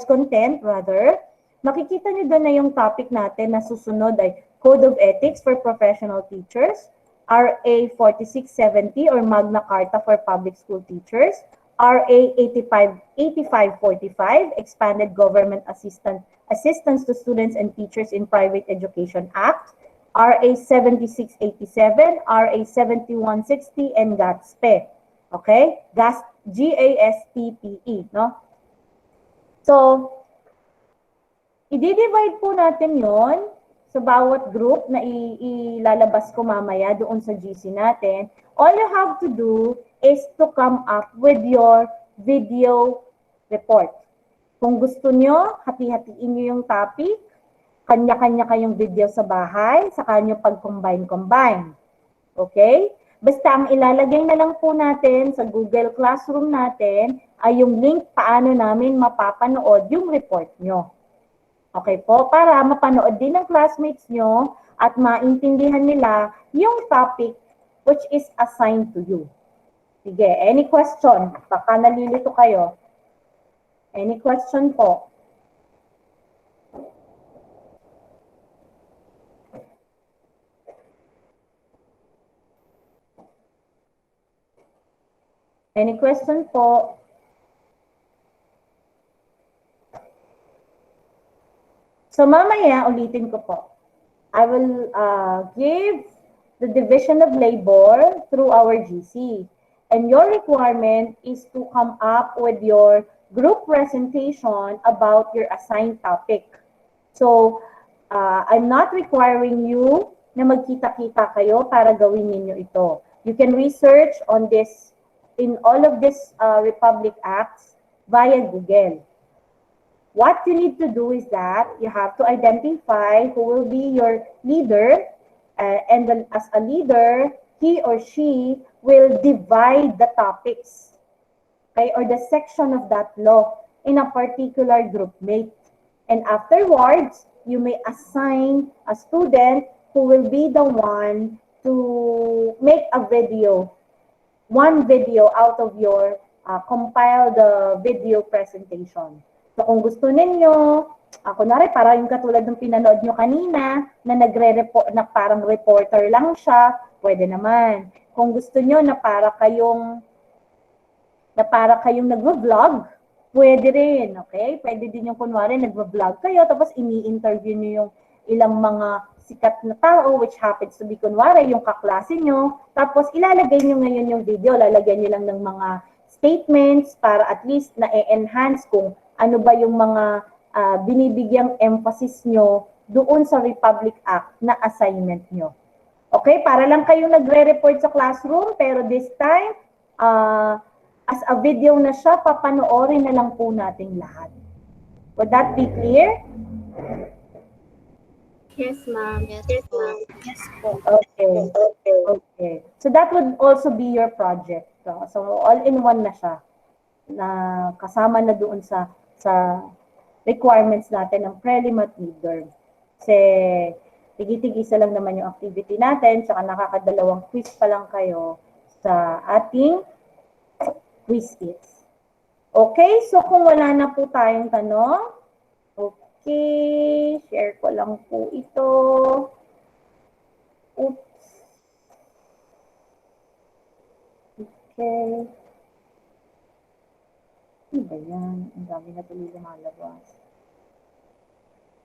content, rather. Makikita nyo dun na yung topic natin na susunod ay Code of Ethics for Professional Teachers, RA 4670 or Magna Carta for Public School Teachers, RA 8545, Expanded Government Assistance to Students and Teachers in Private Education Act, RA 7687, RA 7160, and GASPE. Okay? GASTPE, no? So, i-divide po natin yon sa bawat group na ilalabas ko mamaya doon sa GC natin. All you have to do is to come up with your video report. Kung gusto nyo, hati-hatiin nyo yung topic, kanya-kanya kayong video sa bahay, saka nyo pag-combine. Okay? Basta ang ilalagay na lang po natin sa Google Classroom natin ay yung link paano namin mapapanood yung report nyo. Okay po? Para mapanood din ng classmates nyo at maintindihan nila yung topic which is assigned to you. Sige, any question? Baka nalilito kayo. Any question po? Any question po? So mamaya, ulitin ko po. I will give the division of labor through our GC. And your requirement is to come up with your group presentation about your assigned topic. So, I'm not requiring you na magkita-kita kayo para gawin ninyo ito. You can research on this, in all of these Republic Acts via Google. What you need to do is that you have to identify who will be your leader, and then as a leader, he or she will divide the topics, okay, or the section of that law in a particular group mate. And afterwards, you may assign a student who will be the one to make a video, one video out of your compiled video presentation. So kung gusto ninyo, kunwari, parang yung katulad ng pinanood nyo kanina, na nagre-report, na parang reporter lang siya, pwede naman. Kung gusto nyo na para kayong nagvo-vlog, pwede rin, okay? Pwede din yung kunwari nagvo-vlog kayo, tapos ini-interview nyo yung ilang mga sikat na tao, which happens to be kunwari yung kaklase nyo, tapos ilalagay nyo ngayon yung video, lalagyan nyo lang ng mga statements para at least na-enhance kung ano ba yung mga binibigyang emphasis nyo doon sa Republic Act na assignment nyo. Okay? Para lang kayong nagre-report sa classroom, pero this time, as a video na siya, papanoorin na lang po nating lahat. Would that be clear? Yes, ma'am. Yes po. Yes po. Okay. Okay. So that would also be your project. So all-in-one na siya, na kasama na doon sa requirements natin ng prelim at midterm. Kasi tigi-tigisa lang naman yung activity natin, saka nakakadalawang quiz pa lang kayo sa ating quiz kits. Okay, so kung wala na po tayong tanong, okay, share ko lang po ito. Oops. Okay. Ano ba yan? Ang dami na tuloy lumalabas.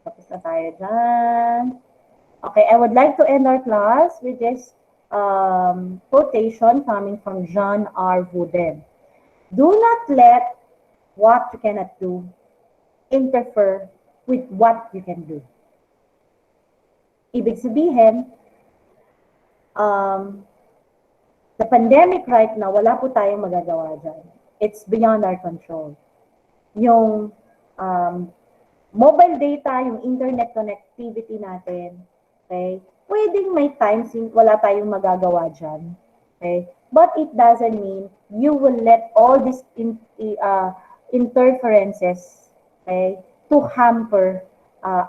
Tapos na tayo dyan. Okay, I would like to end our class with this quotation coming from John R. Wooden. Do not let what you cannot do interfere with what you can do. Ibig sabihin, the pandemic right now, wala po tayong magagawa dyan. It's beyond our control. Yung mobile data, yung internet connectivity natin, okay, pwedeng may times wala tayong magagawa dyan. Okay? But it doesn't mean you will let all these interferences, okay, to hamper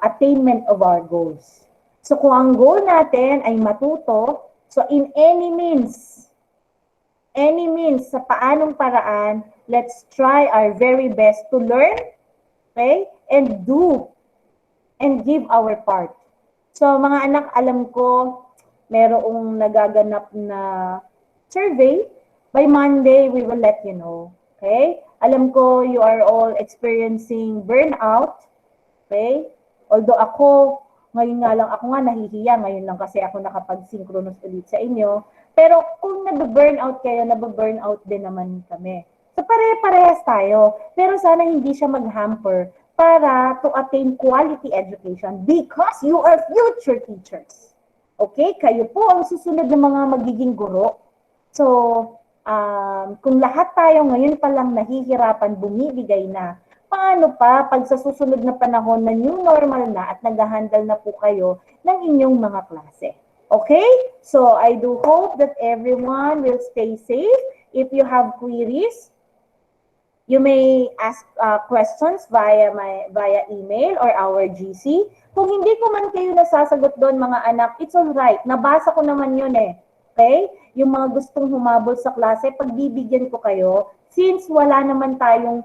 attainment of our goals. So kung ang goal natin ay matuto, so in any means, sa paanong paraan, let's try our very best to learn, okay, and do, and give our part. So mga anak, alam ko, merong nagaganap na survey. By Monday, we will let you know. Okay? Alam ko, you are all experiencing burnout. Okay? Although ako, ngayon nga lang, ako nga nahihiya. Ngayon lang kasi ako nakapag-synchronous ulit sa inyo. Pero kung nababurnout kayo, nababurnout din naman kami. So pare-parehas tayo. Pero sana hindi siya mag-hamper para to attain quality education because you are future teachers. Okay? Kayo po ang susunod na mga magiging guro. So, kung lahat tayo ngayon pa lang nahihirapan, bumibigay na, paano pa pag sa susunod na panahon na new normal na at nag-handle na po kayo ng inyong mga klase? Okay? So, I do hope that everyone will stay safe. If you have queries, you may ask questions via email or our GC. Kung hindi ko man kayo nasasagot doon, mga anak, it's all right. Nabasa ko naman yun eh. Okay? Yung mga gustong humabol sa klase, pagbibigyan ko kayo, since wala naman tayong,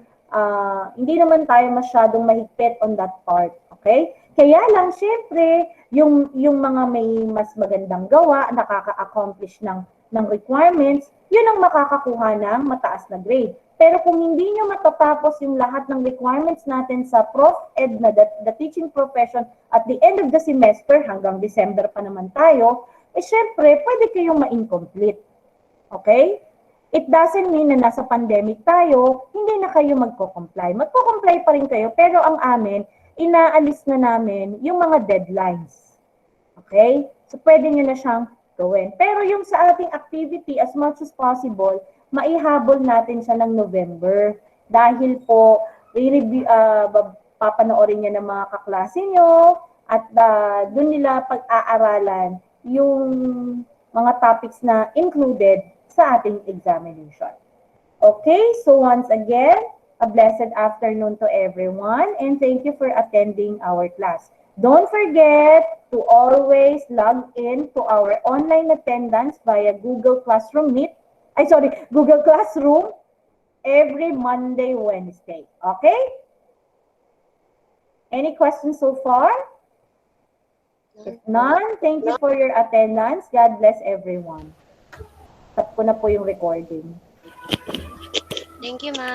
hindi naman tayo masyadong mahigpit on that part. Okay? Kaya lang, syempre, yung mga may mas magandang gawa, nakaka-accomplish ng requirements, yun ang makakakuha ng mataas na grade. Pero kung hindi nyo matatapos yung lahat ng requirements natin sa Prof-Ed na the teaching profession at the end of the semester, hanggang December pa naman tayo, syempre, pwede kayong ma-incomplete. Okay? It doesn't mean na nasa pandemic tayo, hindi na kayo magko-comply. Magko-comply pa rin kayo, pero ang amin, inaalis na namin yung mga deadlines. Okay? So, pwede nyo na siyang gawin. Pero yung sa ating activity, as much as possible, maihabol natin siya ng November. Dahil po, papanoorin niya ng mga kaklase nyo at doon nila pag-aaralan yung mga topics na included sa ating examination. Okay, so once again, a blessed afternoon to everyone and thank you for attending our class. Don't forget to always log in to our online attendance via Google Classroom Google Classroom every Monday, Wednesday. Okay? Any questions so far? If none, thank you for your attendance. God bless everyone. Stop ko na po yung recording. Thank you, ma'am.